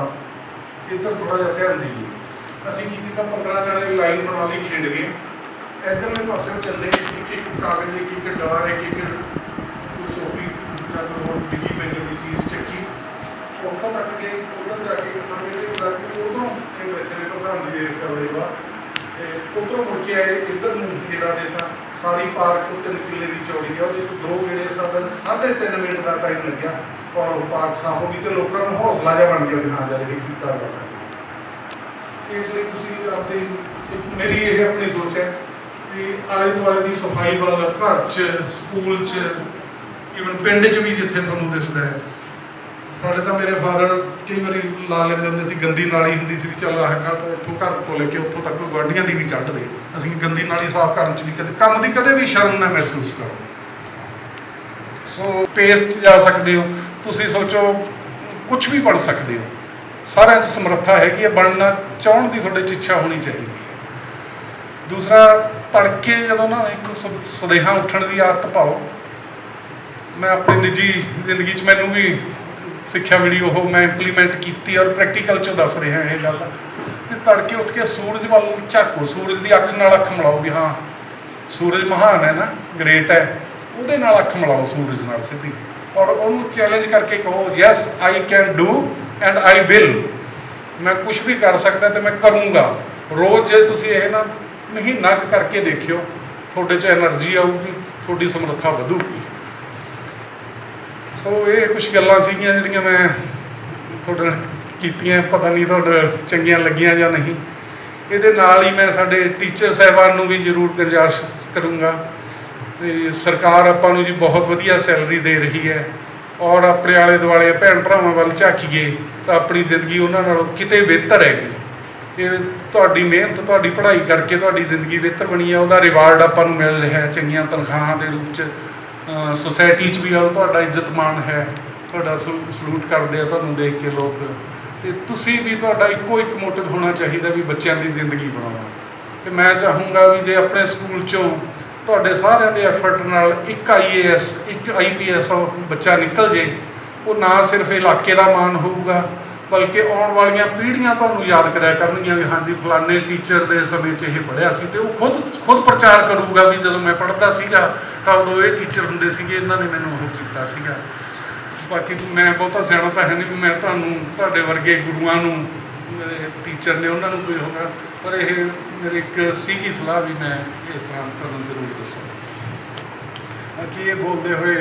ਇੱਧਰ ਥੋੜ੍ਹਾ ਜਿਹਾ ਧਿਆਨ ਦੇਈਏ। ਅਸੀਂ ਕੀ ਕੀਤਾ, 15 ਜਣੇ ਲਾਈਨ ਬਣਾ ਲਈ, ਖਿੰਡ ਗਏ, ਇੱਧਰਲੇ ਪਾਸੇ ਚੱਲੇ, ਇੱਕ ਕਾਗਜ਼ ਦੀ ਇੱਕ ਡਲਾ, ਇੱਕ ਸੋਪੀ ਡਿੱਗੀ ਪਈ ਦੀ ਚੀਜ਼ ਚੱਕੀ, ਉੱਥੋਂ ਤੱਕ ਗਏ। ਉੱਧਰ ਜਾ ਕੇ ਸਾਡੇ ਉਧਰੋਂ ਇਹ ਬੈਠੇ ਨੇ ਪ੍ਰਧਾਨ ਜੀ ਇਸ ਕਰਦੇ ਬਾਅਦ, ਤੇ ਉੱਧਰੋਂ ਮੁੜ ਕੇ ਆਏ, ਇੱਧਰ ਨੂੰ ਗੇੜਾ ਦੇਤਾ। ਸਾਰੀ ਪਾਰਕ 3 ਕਿੱਲੇ ਦੀ ਚੌੜੀ ਹੈ, ਉਹਦੇ 'ਚ 2 ਗੇੜੇ ਸਾਡਾ 3.5 ਮਿੰਟ ਦਾ ਟਾਈਮ ਲੱਗਿਆ, ਔਰ ਉਹ ਪਾਰਕ ਸਾਫ਼ ਹੋ ਗਈ ਤੇ ਲੋਕਾਂ ਨੂੰ ਹੌਸਲਾ ਜਿਹਾ ਬਣ ਗਿਆ ਕਿ ਹਾਂ ਜਦ ਇਹ ਕੀਤਾ ਜਾ ਸਕਦਾ। ਇਸ ਲਈ ਤੁਸੀਂ ਆਪਦੇ, ਮੇਰੀ ਇਹ ਆਪਣੀ ਸੋਚ ਹੈ ਵੀ ਆਲੇ ਦੁਆਲੇ ਦੀ ਸਫਾਈ ਵੱਲ, ਘਰ 'ਚ, ਸਕੂਲ 'ਚ, ਈਵਨ ਪਿੰਡ 'ਚ ਵੀ ਜਿੱਥੇ ਤੁਹਾਨੂੰ ਦਿਸਦਾ ਹੈ। ਸਾਡੇ ਤਾਂ ਮੇਰੇ ਫਾਦਰ ਕਈ ਵਾਰੀ ਲਾ ਲੈਂਦੇ ਹੁੰਦੇ ਸੀ, ਗੰਦੀ ਨਾਲੀ ਹੁੰਦੀ ਸੀ ਵੀ ਚੱਲ ਆਹ ਇੱਥੋਂ ਘਰ ਤੋਂ ਲੈ ਕੇ ਉੱਥੋਂ ਤੱਕ ਗੁਆਂਢੀਆਂ ਦੀ ਵੀ ਕੱਢ ਦੇ। ਅਸੀਂ ਗੰਦੀ ਨਾਲੀ ਸਾਫ਼ ਕਰਨ 'ਚ ਵੀ ਕਦੇ ਕੰਮ ਦੀ ਕਦੇ ਵੀ ਸ਼ਰਮ ਨਾ ਮਹਿਸੂਸ ਕਰੋ। ਸੋ ਪੇਸ 'ਚ ਜਾ ਸਕਦੇ ਹੋ, ਤੁਸੀਂ ਸੋਚੋ ਕੁਛ ਵੀ ਬਣ ਸਕਦੇ ਹੋ, ਸਾਰਿਆਂ 'ਚ ਸਮਰੱਥਾ ਹੈਗੀ ਹੈ, ਬਣਨਾ ਚਾਹੁਣ ਦੀ ਤੁਹਾਡੇ 'ਚ ਇੱਛਾ ਹੋਣੀ ਚਾਹੀਦੀ ਹੈ। ਦੂਸਰਾ, ਤੜਕੇ ਜਦੋਂ ਨਾ ਇੱਕ ਸੁਦੇਹਾ ਉੱਠਣ ਦੀ ਆਦਤ ਪਾਓ। ਮੈਂ ਆਪਣੀ ਨਿੱਜੀ ਜ਼ਿੰਦਗੀ 'ਚ ਮੈਨੂੰ ਵੀ ਸਿੱਖਿਆ ਮਿਲੀ, ਉਹ ਮੈਂ ਇੰਪਲੀਮੈਂਟ ਕੀਤੀ ਔਰ ਪ੍ਰੈਕਟੀਕਲ 'ਚੋਂ ਦੱਸ ਰਿਹਾ ਇਹ ਗੱਲ ਕਿ ਤੜਕੇ ਉੱਠ ਕੇ ਸੂਰਜ ਵੱਲ ਝਾਕੋ, ਸੂਰਜ ਦੀ ਅੱਖ ਨਾਲ ਅੱਖ ਮਿਲਾਓ ਵੀ ਹਾਂ ਸੂਰਜ ਮਹਾਨ ਹੈ ਨਾ, ਗ੍ਰੇਟ ਹੈ, ਉਹਦੇ ਨਾਲ ਅੱਖ ਮਿਲਾਓ ਸੂਰਜ ਨਾਲ ਸਿੱਧੀ, ਔਰ ਉਹਨੂੰ ਚੈਲੰਜ ਕਰਕੇ ਕਹੋ yes I can do and I will. ਮੈਂ ਕੁਛ ਵੀ ਕਰ ਸਕਦਾ ਤੇ ਮੈਂ ਕਰੂੰਗਾ। ਰੋਜ਼ ਜੇ ਤੁਸੀਂ ਇਹ ਨਾ ਮਹੀਨਾ ਕਰਕੇ ਦੇਖਿਓ, ਤੁਹਾਡੇ 'ਚ ਐਨਰਜੀ ਆਊਗੀ, ਤੁਹਾਡੀ ਸਮਰੱਥਾ ਵਧੂਗੀ। ਸੋ ਇਹ ਕੁਛ ਗੱਲਾਂ ਸੀਗੀਆਂ ਜਿਹੜੀਆਂ ਮੈਂ ਤੁਹਾਡੇ ਨਾਲ ਕੀਤੀਆਂ, ਪਤਾ ਨਹੀਂ ਤੁਹਾਡੇ ਚੰਗੀਆਂ ਲੱਗੀਆਂ ਜਾਂ ਨਹੀਂ। ਇਹਦੇ ਨਾਲ ਹੀ ਮੈਂ ਸਾਡੇ ਟੀਚਰ ਸਾਹਿਬਾਨ ਨੂੰ ਵੀ ਜ਼ਰੂਰ ਗੁਜ਼ਾਰਿਸ਼ ਕਰੂੰਗਾ ਤੇ ਸਰਕਾਰ ਆਪਾਂ ਨੂੰ ਜੀ ਬਹੁਤ ਵਧੀਆ ਸੈਲਰੀ ਦੇ ਰਹੀ ਹੈ, ਔਰ ਆਪਣੇ ਆਲੇ ਦੁਆਲੇ ਭੈਣ ਭਰਾਵਾਂ ਵੱਲ ਝਾਕੀਏ ਤਾਂ ਆਪਣੀ ਜ਼ਿੰਦਗੀ ਉਹਨਾਂ ਨਾਲੋਂ ਕਿਤੇ ਬਿਹਤਰ ਹੈਗੀ। ਇਹ ਤੁਹਾਡੀ ਮਿਹਨਤ, ਤੁਹਾਡੀ ਪੜ੍ਹਾਈ ਕਰਕੇ ਤੁਹਾਡੀ ਜ਼ਿੰਦਗੀ ਬਿਹਤਰ ਬਣੀ ਹੈ, ਉਹਦਾ ਰਿਵਾਰਡ ਆਪਾਂ ਨੂੰ ਮਿਲ ਰਿਹਾ ਚੰਗੀਆਂ ਤਨਖਾਹਾਂ ਦੇ ਰੂਪ 'ਚ। ਸੋਸਾਇਟੀ 'ਚ ਵੀ ਤੁਹਾਡਾ ਇੱਜ਼ਤ ਮਾਣ ਹੈ, ਤੁਹਾਡਾ ਸਲੂਟ ਕਰਦੇ ਆ ਤੁਹਾਨੂੰ ਦੇਖ ਕੇ ਲੋਕ, ਤੇ ਤੁਸੀਂ ਵੀ ਤੁਹਾਡਾ ਇੱਕੋ ਇੱਕ ਮੋਟਿਵ ਹੋਣਾ ਚਾਹੀਦਾ ਵੀ ਬੱਚਿਆਂ ਦੀ ਜ਼ਿੰਦਗੀ ਬਣਾਉਣਾ। ਤੇ ਮੈਂ ਚਾਹੂੰਗਾ ਵੀ ਜੇ ਆਪਣੇ ਸਕੂਲ 'ਚੋਂ ਤੁਹਾਡੇ ਸਾਰਿਆਂ ਦੇ ਐਫਰਟ ਨਾਲ ਇੱਕ IAS ਇੱਕ IPS ਬੱਚਾ ਨਿਕਲ ਜੇ, ਉਹ ਨਾ ਸਿਰਫ ਇਲਾਕੇ ਦਾ ਮਾਣ ਹੋਊਗਾ ਬਲਕਿ ਆਉਣ ਵਾਲੀਆਂ ਪੀੜ੍ਹੀਆਂ ਤੁਹਾਨੂੰ ਯਾਦ ਕਰਿਆ ਕਰਨਗੀਆਂ ਵੀ ਹਾਂਜੀ ਫਲਾਣੇ ਟੀਚਰ ਦੇ ਸਮੇਂ 'ਚ ਇਹ ਪੜ੍ਹਿਆ ਸੀ। ਅਤੇ ਉਹ ਖੁਦ ਪ੍ਰਚਾਰ ਕਰੂਗਾ ਵੀ ਜਦੋਂ ਮੈਂ ਪੜ੍ਹਦਾ ਸੀਗਾ ਤਾਂ ਉਦੋਂ ਇਹ ਟੀਚਰ ਹੁੰਦੇ ਸੀਗੇ, ਇਹਨਾਂ ਨੇ ਮੈਨੂੰ ਉਹ ਕੀਤਾ ਸੀਗਾ। ਬਾਕੀ ਮੈਂ ਬਹੁਤਾ ਸਿਆਣਾ ਤਾਂ ਹੈ ਨਹੀਂ ਵੀ ਮੈਂ ਤੁਹਾਨੂੰ ਤੁਹਾਡੇ ਵਰਗੇ ਗੁਰੂਆਂ ਨੂੰ ਮੇਰੇ ਟੀਚਰ ਨੇ ਉਹਨਾਂ ਨੂੰ ਕੋਈ ਹੋਣਾ, ਪਰ ਇਹ ਮੇਰੀ ਇੱਕ ਸੀਗੀ ਸਲਾਹ ਵੀ ਮੈਂ ਇਸ ਤਰ੍ਹਾਂ ਤੁਹਾਨੂੰ ਜ਼ਰੂਰ ਦੱਸਾਂ। ਬਾਕੀ ਇਹ ਬੋਲਦੇ ਹੋਏ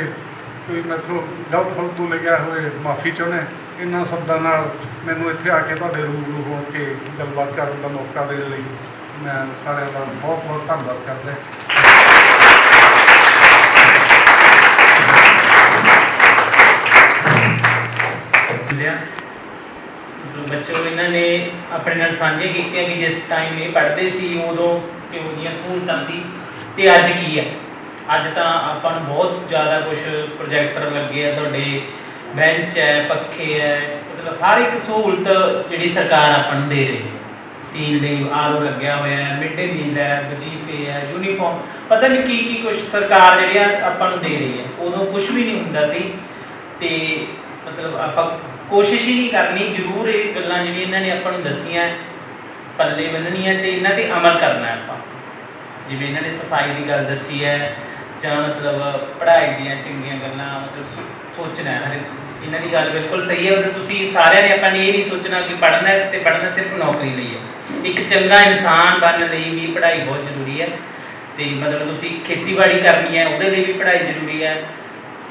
ਕੋਈ ਮੈਥੋਂ ਗਲਤ ਫਲਤੂ ਲੱਗਿਆ ਹੋਏ ਮਾਫੀ ਚਾਹੁੰਦਾ। ਇਹਨਾਂ ਸ਼ਬਦਾਂ ਨਾਲ ਮੈਨੂੰ ਇੱਥੇ ਆ ਕੇ ਤੁਹਾਡੇ ਰੂਬਰੂ ਹੋ ਕੇ ਗੱਲਬਾਤ ਕਰਨ ਦਾ ਮੌਕਾ ਦੇਣ ਲਈ ਮੈਂ ਸਾਰਿਆਂ ਦਾ ਬਹੁਤ ਬਹੁਤ ਧੰਨਵਾਦ ਕਰਦਾ। ਬੱਚੇ ਇਹਨਾਂ ਨੇ ਆਪਣੇ ਨਾਲ ਸਾਂਝੇ ਕੀਤੀਆਂ ਕਿ ਜਿਸ ਟਾਈਮ ਇਹ ਪੜ੍ਹਦੇ ਸੀ ਉਦੋਂ ਕਿਹੋ ਜਿਹੀਆਂ ਸਹੂਲਤਾਂ ਸੀ ਤੇ ਅੱਜ ਕੀ ਹੈ। ਅੱਜ ਤਾਂ ਆਪਾਂ ਨੂੰ ਬਹੁਤ ਜ਼ਿਆਦਾ ਕੁਝ ਪ੍ਰੋਜੈਕਟਰ ਲੱਗੇ ਆ, ਤੁਹਾਡੇ ਬੈਂਚ ਹੈ, ਪੱਖੇ ਹੈ, ਮਤਲਬ ਹਰ ਇੱਕ ਸਹੂਲਤ ਜਿਹੜੀ ਸਰਕਾਰ ਆਪਾਂ ਨੂੰ ਦੇ ਰਹੀ ਹੈ। ਪੀਣ ਲਈ RO ਲੱਗਿਆ ਹੋਇਆ ਹੈ, ਮਿਡ ਡੇ ਮੀਲ ਹੈ, ਵਜ਼ੀਫੇ ਹੈ, ਯੂਨੀਫਾਰਮ, ਪਤਾ ਨਹੀਂ ਕੀ ਕੁਝ ਸਰਕਾਰ ਜਿਹੜੀ ਆ ਆਪਾਂ ਨੂੰ ਦੇ ਰਹੀ ਹੈ। ਉਦੋਂ ਕੁਝ ਵੀ ਨਹੀਂ ਹੁੰਦਾ ਸੀ ਤੇ ਮਤਲਬ ਆਪਾਂ ਕੋਸ਼ਿਸ਼ ਹੀ ਨਹੀਂ ਕਰਨੀ। ਜ਼ਰੂਰ ਇਹ ਗੱਲਾਂ ਜਿਹੜੀਆਂ ਇਹਨਾਂ ਨੇ ਆਪਾਂ ਨੂੰ ਦੱਸੀਆਂ ਪੱਲੇ ਬੰਨਣੀਆਂ ਤੇ ਇਹਨਾਂ ਤੇ ਅਮਲ ਕਰਨਾ ਆਪਾਂ। ਜਿਵੇਂ ਇਹਨਾਂ ਨੇ ਸਫਾਈ ਦੀ ਗੱਲ ਦੱਸੀ ਹੈ ਜਾਂ ਮਤਲਬ ਪੜ੍ਹਾਈ ਦੀਆਂ ਚੰਗੀਆਂ ਗੱਲਾਂ ਮਤਲਬ ਸੋਚਣਾ ਹੈ। ਇਹਨਾਂ ਦੀ ਗੱਲ ਬਿਲਕੁਲ ਸਹੀ ਹੈ। ਮਤਲਬ ਤੁਸੀਂ ਸਾਰਿਆਂ ਨੇ ਆਪਾਂ ਨੇ ਇਹ ਨਹੀਂ ਸੋਚਣਾ ਕਿ ਪੜ੍ਹਨਾ ਹੈ ਤੇ ਪੜ੍ਹਨਾ ਸਿਰਫ ਨੌਕਰੀ ਲਈ ਹੈ। ਇੱਕ ਚੰਗਾ ਇਨਸਾਨ ਬਣਨ ਲਈ ਵੀ ਪੜ੍ਹਾਈ ਬਹੁਤ ਜ਼ਰੂਰੀ ਹੈ ਤੇ ਮਤਲਬ ਤੁਸੀਂ ਖੇਤੀਬਾੜੀ ਕਰਨੀ ਹੈ ਉਹਦੇ ਲਈ ਵੀ ਪੜ੍ਹਾਈ ਜ਼ਰੂਰੀ ਹੈ।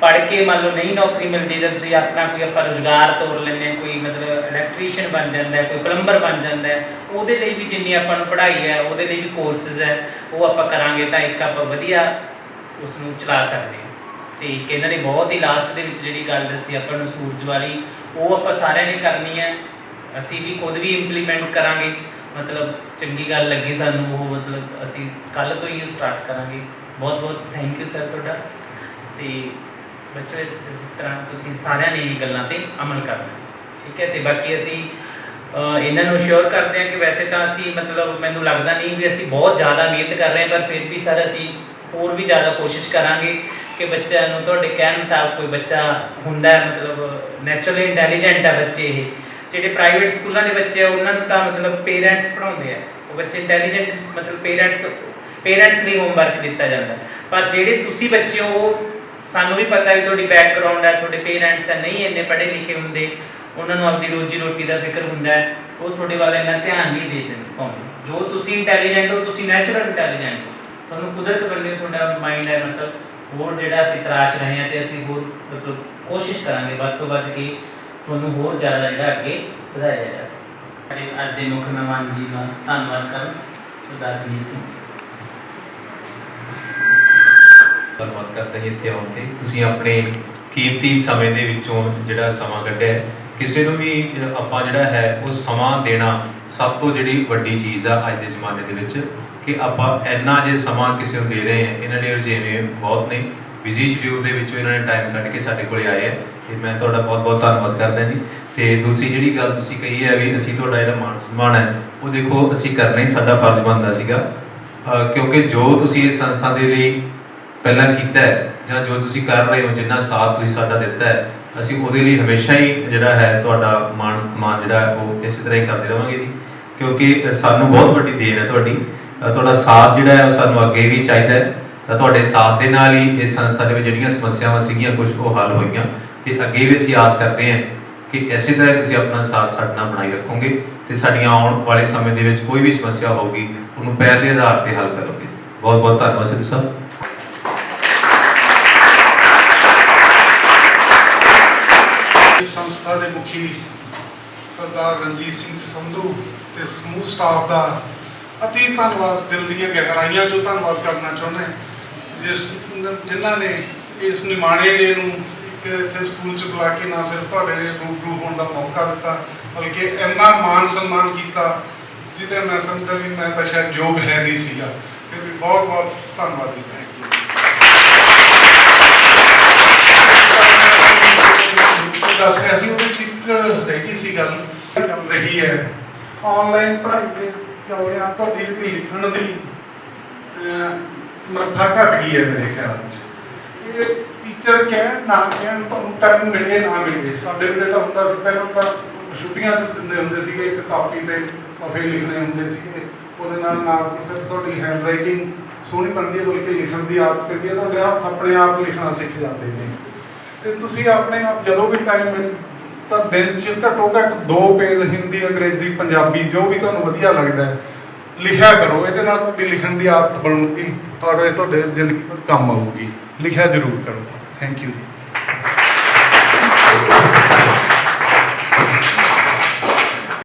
ਪੜ੍ਹ ਕੇ ਮੰਨ ਲਓ ਨਹੀਂ ਨੌਕਰੀ ਮਿਲਦੀ ਤਾਂ ਤੁਸੀਂ ਆਪਣਾ ਕੋਈ ਆਪਾਂ ਰੁਜ਼ਗਾਰ ਤੋਰ ਲੈਂਦੇ ਹਾਂ, ਕੋਈ ਮਤਲਬ ਇਲੈਕਟ੍ਰੀਸ਼ੀਅਨ ਬਣ ਜਾਂਦਾ ਹੈ, ਕੋਈ ਪਲੰਬਰ ਬਣ ਜਾਂਦਾ ਹੈ। ਉਹਦੇ ਲਈ ਵੀ ਜਿੰਨੀ ਆਪਾਂ ਨੂੰ ਪੜ੍ਹਾਈ ਹੈ ਉਹਦੇ ਲਈ ਵੀ ਕੋਰਸਿਸ ਹੈ ਉਹ ਆਪਾਂ ਕਰਾਂਗੇ ਤਾਂ ਇੱਕ ਆਪਾਂ ਵਧੀਆ ਉਸ ਨੂੰ ਚਲਾ ਸਕਦੇ ਹਾਂ। ਤੇ ਇੱਕ ਇਹਨਾਂ ਨੇ ਬਹੁਤ ਹੀ ਲਾਸਟ ਦੇ ਵਿੱਚ ਜਿਹੜੀ ਗੱਲ ਦੱਸੀ ਆਪਾਂ ਨੂੰ ਸੂਰਜ ਵਾਲੀ, ਉਹ ਆਪਾਂ ਸਾਰਿਆਂ ਨੇ ਕਰਨੀ ਹੈ। ਅਸੀਂ ਵੀ ਖੁਦ ਵੀ ਇੰਪਲੀਮੈਂਟ ਕਰਾਂਗੇ। ਮਤਲਬ ਚੰਗੀ ਗੱਲ ਲੱਗੀ ਸਾਨੂੰ ਉਹ, ਮਤਲਬ ਅਸੀਂ ਕੱਲ੍ਹ ਤੋਂ ਹੀ ਸਟਾਰਟ ਕਰਾਂਗੇ। ਬਹੁਤ ਬਹੁਤ ਥੈਂਕ ਯੂ ਸਰ ਤੁਹਾਡਾ। ਤੇ ਬੱਚੋ ਇਸ ਤਰ੍ਹਾਂ ਤੁਸੀਂ ਸਾਰਿਆਂ ਨੇ ਇਹ ਗੱਲਾਂ ਤੇ ਅਮਲ ਕਰਨਾ, ਠੀਕ ਹੈ। ਤੇ ਬਾਕੀ ਅਸੀਂ ਇਹਨਾਂ ਨੂੰ ਅਸ਼ੋਰ ਕਰਦੇ ਹਾਂ ਕਿ ਵੈਸੇ ਤਾਂ ਅਸੀਂ ਮਤਲਬ ਮੈਨੂੰ ਲੱਗਦਾ ਨਹੀਂ ਵੀ ਅਸੀਂ ਬਹੁਤ ਜ਼ਿਆਦਾ ਮਿਹਨਤ ਕਰ ਰਹੇ, ਪਰ ਫਿਰ ਵੀ ਸਰ ਅਸੀਂ ਹੋਰ ਵੀ ਜ਼ਿਆਦਾ ਕੋਸ਼ਿਸ਼ ਕਰਾਂਗੇ ਕਿ ਬੱਚਿਆਂ ਨੂੰ ਤੁਹਾਡੇ ਕਹਿਣ ਮੁਤਾਬਕ ਕੋਈ ਬੱਚਾ ਹੁੰਦਾ ਮਤਲਬ ਨੈਚੁਰਲੀ ਇੰਟੈਲੀਜੈਂਟ ਹੈ ਬੱਚੇ। ਇਹ ਜਿਹੜੇ ਪ੍ਰਾਈਵੇਟ ਸਕੂਲਾਂ ਦੇ ਬੱਚੇ ਆ ਉਹਨਾਂ ਨੂੰ ਤਾਂ ਮਤਲਬ ਪੇਰੈਂਟਸ ਪੜ੍ਹਾਉਂਦੇ ਆ, ਉਹ ਬੱਚੇ ਇੰਟੈਲੀਜੈਂਟ ਮਤਲਬ ਪੇਰੈਂਟਸ ਲਈ ਹੋਮਵਰਕ ਦਿੱਤਾ ਜਾਂਦਾ। ਪਰ ਜਿਹੜੇ ਤੁਸੀਂ ਬੱਚੇ ਹੋ ਉਹ ਸਾਨੂੰ ਵੀ ਪਤਾ ਵੀ ਤੁਹਾਡੀ ਬੈਕਗਰਾਉਂਡ ਹੈ, ਤੁਹਾਡੇ ਪੇਰੈਂਟਸ ਹੈ ਨਹੀਂ ਇੰਨੇ ਪੜ੍ਹੇ ਲਿਖੇ ਹੁੰਦੇ, ਉਹਨਾਂ ਨੂੰ ਆਪਣੀ ਰੋਜੀ ਰੋਟੀ ਦਾ ਫਿਕਰ ਹੁੰਦਾ ਹੈ, ਉਹ ਤੁਹਾਡੇ ਵੱਲ ਇੰਨਾ ਧਿਆਨ ਨਹੀਂ ਦੇ ਪਾਉਂਦੇ। ਜੋ ਤੁਸੀਂ ਇੰਟੈਲੀਜੈਂਟ ਹੋ, ਤੁਸੀਂ ਨੈਚੁਰਲ ਇੰਟੈਲੀਜੈਂਟ ਹੋ, ਤੁਹਾਨੂੰ ਕੁਦਰਤ ਵੱਲੋਂ ਤੁਹਾਡਾ ਮਾਈਂਡ ਹੈ ਮਤਲਬ ਹੋਰ ਜਿਹੜਾ ਅਸੀਂ ਤਰਾਸ਼ ਰਹੇ ਹਾਂ ਤੇ ਅਸੀਂ ਹੋਰ ਮਤਲਬ ਕੋਸ਼ਿਸ਼ ਕਰਾਂਗੇ ਵੱਧ ਤੋਂ ਵੱਧ ਕਿ ਤੁਹਾਨੂੰ ਹੋਰ ਜ਼ਿਆਦਾ ਜਿਹੜਾ ਅੱਗੇ ਵਧਾਇਆ ਜਾ ਸਕੇ। ਸਾਡੇ ਅੱਜ ਦੇ ਮੁੱਖ ਮਹਿਮਾਨ ਜੀ ਦਾ ਧੰਨਵਾਦ ਕਰਨ ਸਰਦਾਰ ਰਣਜੀਤ ਸਿੰਘ ਜੀ। ਧੰਨਵਾਦ ਕਰਦੇ ਹਾਂ ਇੱਥੇ ਆਉਣ ਤੇ। ਤੁਸੀਂ ਆਪਣੇ ਕੀਮਤੀ ਸਮੇਂ ਦੇ ਵਿੱਚੋਂ ਜਿਹੜਾ ਸਮਾਂ ਕੱਢਿਆ, ਕਿਸੇ ਨੂੰ ਵੀ ਆਪਾਂ ਜਿਹੜਾ ਹੈ ਉਹ ਸਮਾਂ ਦੇਣਾ ਸਭ ਤੋਂ ਜਿਹੜੀ ਵੱਡੀ ਚੀਜ਼ ਆ ਅੱਜ ਦੇ ਜ਼ਮਾਨੇ ਦੇ ਵਿੱਚ, ਕਿ ਆਪਾਂ ਇੰਨਾ ਜੇ ਸਮਾਂ ਕਿਸੇ ਨੂੰ ਦੇ ਰਹੇ ਹਾਂ। ਇਹਨਾਂ ਦੇ ਰੁਝੇਵੇਂ ਬਹੁਤ ਨੇ, ਬਿਜ਼ੀ ਸ਼ਡਿਊਲ ਦੇ ਵਿੱਚੋਂ ਇਹਨਾਂ ਨੇ ਟਾਈਮ ਕੱਢ ਕੇ ਸਾਡੇ ਕੋਲੇ ਆਏ ਹੈ ਤੇ ਮੈਂ ਤੁਹਾਡਾ ਬਹੁਤ ਬਹੁਤ ਧੰਨਵਾਦ ਕਰਦਾ ਜੀ। ਤੇ ਦੂਸਰੀ ਜਿਹੜੀ ਗੱਲ ਤੁਸੀਂ ਕਹੀ ਹੈ ਵੀ ਅਸੀਂ ਤੁਹਾਡਾ ਜਿਹੜਾ ਮਾਣ ਸਨਮਾਨ ਹੈ ਉਹ ਦੇਖੋ ਅਸੀਂ ਕਰਨਾ ਹੀ ਸਾਡਾ ਫਰਜ਼ ਬਣਦਾ ਸੀਗਾ, ਕਿਉਂਕਿ ਜੋ ਤੁਸੀਂ ਇਸ ਸੰਸਥਾ ਦੇ ਲਈ ਪਹਿਲਾਂ ਕੀਤਾ ਹੈ ਜਾਂ ਜੋ ਤੁਸੀਂ ਕਰ ਰਹੇ ਹੋ, ਜਿੰਨਾ ਸਾਥ ਤੁਸੀਂ ਸਾਡਾ ਦਿੱਤਾ ਹੈ, ਅਸੀਂ ਉਹਦੇ ਲਈ ਹਮੇਸ਼ਾ ਹੀ ਜਿਹੜਾ ਹੈ ਤੁਹਾਡਾ ਮਾਣ ਸਨਮਾਨ ਜਿਹੜਾ ਉਹ ਇਸੇ ਤਰ੍ਹਾਂ ਹੀ ਕਰਦੇ ਰਹਾਂਗੇ ਜੀ। ਕਿਉਂਕਿ ਸਾਨੂੰ ਬਹੁਤ ਵੱਡੀ ਦੇਣ ਹੈ ਤੁਹਾਡਾ ਸਾਥ ਜਿਹੜਾ ਹੈ ਉਹ ਸਾਨੂੰ ਅੱਗੇ ਵੀ ਚਾਹੀਦਾ ਹੈ। ਤਾਂ ਤੁਹਾਡੇ ਸਾਥ ਦੇ ਨਾਲ ਹੀ ਇਸ ਸੰਸਥਾ ਦੇ ਵਿੱਚ ਜਿਹੜੀਆਂ ਸਮੱਸਿਆਵਾਂ ਸੀਗੀਆਂ ਕੁਝ ਉਹ ਹੱਲ ਹੋਈਆਂ ਤੇ ਅੱਗੇ ਵੀ ਅਸੀਂ ਆਸ ਕਰਦੇ ਹਾਂ ਕਿ ਇਸੇ ਤਰ੍ਹਾਂ ਤੁਸੀਂ ਆਪਣਾ ਸਾਥ ਸਾਡੇ ਨਾਲ ਬਣਾਈ ਰੱਖੋਗੇ ਤੇ ਸਾਡੀਆਂ ਆਉਣ ਵਾਲੇ ਸਮੇਂ ਦੇ ਵਿੱਚ ਕੋਈ ਵੀ ਸਮੱਸਿਆ ਹੋਊਗੀ ਉਹਨੂੰ ਪਹਿਲ ਦੇ ਆਧਾਰ ਤੇ ਹੱਲ ਕਰੋਗੇ। ਬਹੁਤ ਬਹੁਤ ਧੰਨਵਾਦ ਸਿੱਧੂ ਸਾਹਿਬ। ਇਸ ਸੰਸਥਾ ਦੇ ਮੁਖੀ ਸਰਦਾਰ ਰਣਜੀਤ ਸਿੰਘ ਸੰਧੂ ਤੇ ਸਮੂਹ ਸਟਾਫ ਦਾ ਅਤੀ ਧੰਨਵਾਦ, ਦਿਲ ਦੀਆਂ ਗਹਿਰਾਈਆਂ ਤੋਂ ਧੰਨਵਾਦ ਕਰਨਾ ਚਾਹੁੰਦੇ ਜਿਨ੍ਹਾਂ ਨੇ ਇਸ ਨਿਮਾਣੇ ਜੇ ਨੂੰ ਇੱਥੇ ਸਕੂਲ 'ਚ ਬੁਲਾ ਕੇ ਨਾ ਸਿਰਫ ਤੁਹਾਡੇ ਰੂਬਰੂ ਹੋਣ ਦਾ ਮੌਕਾ ਦਿੱਤਾ ਬਲਕਿ ਇੰਨਾ ਮਾਣ ਸਨਮਾਨ ਕੀਤਾ ਜਿਹਦੇ ਮੈਂ ਸਮਝਦਾ ਵੀ ਮੈਂ ਤਾਂ ਸ਼ਾਇਦ ਯੋਗ ਹੈ ਨਹੀਂ ਸੀਗਾ। ਫਿਰ ਵੀ ਬਹੁਤ ਬਹੁਤ ਧੰਨਵਾਦ ਜੀ। Thank you. ਦੱਸ ਰਿਹਾ ਸੀ ਉਹਦੇ 'ਚ ਇੱਕ ਰਹਿ ਗਈ ਸੀ ਗੱਲ ਚੱਲ ਰਹੀ ਹੈ ਆਨਲਾਈਨ ਪੜ੍ਹਾਈ ਦੇ ਚੌੜਿਆਂ ਤੁਹਾਡੀ ਲਿਖਣ ਦੀ ਸਮਰੱਥਾ ਘਟ ਗਈ ਹੈ ਮੇਰੇ ਖਿਆਲ 'ਚ। ਇਹ ਟੀਚਰ ਕਹਿਣ ਨਾ ਕਹਿਣ ਤੁਹਾਨੂੰ ਟਾਈਮ ਮਿਲੇ ਨਾ ਮਿਲੇ, ਸਾਡੇ ਵੇਲੇ ਤਾਂ ਹੁੰਦਾ ਸੀ ਪਹਿਲਾਂ ਤਾਂ ਛੁੱਟੀਆਂ 'ਚ ਦਿੰਦੇ ਹੁੰਦੇ ਸੀਗੇ, ਇੱਕ ਕਾਪੀ ਤੇ ਸਫ਼ੇ ਲਿਖਣੇ ਹੁੰਦੇ ਸੀਗੇ, ਉਹਦੇ ਨਾਲ ਨਾ ਸਿਰਫ ਤੁਹਾਡੀ ਹੈਂਡ ਰਾਈਟਿੰਗ ਸੋਹਣੀ ਬਣਦੀ ਹੈ ਬਲਕਿ ਲਿਖਣ ਦੀ ਆਦਤ ਪੈਂਦੀ ਹੈ, ਤੁਹਾਡੇ ਹੱਥ ਆਪਣੇ ਆਪ ਲਿਖਣਾ ਸਿੱਖ ਜਾਂਦੇ ਨੇ। ਤੇ ਤੁਸੀਂ ਆਪਣੇ ਆਪ ਜਦੋਂ ਵੀ ਟਾਈਮ ਮਿਲੇ ਤਾਂ ਦਿਨ 'ਚ ਘੱਟੋ ਘੱਟ 2 ਪੇਜ ਹਿੰਦੀ, ਅੰਗਰੇਜ਼ੀ, ਪੰਜਾਬੀ ਜੋ ਵੀ ਤੁਹਾਨੂੰ ਵਧੀਆ ਲੱਗਦਾ ਹੈ ਲਿਖਿਆ ਕਰੋ। ਇਹਦੇ ਨਾਲ ਤੁਹਾਡੀ ਲਿਖਣ ਦੀ ਆਦਤ ਬਣੂਗੀ, ਤੁਹਾਡੇ ਜ਼ਿੰਦਗੀ ਵਿੱਚ ਕੰਮ ਆਊਗੀ। ਲਿਖਿਆ ਜ਼ਰੂਰ ਕਰੋ। ਥੈਂਕ ਯੂ ਜੀ।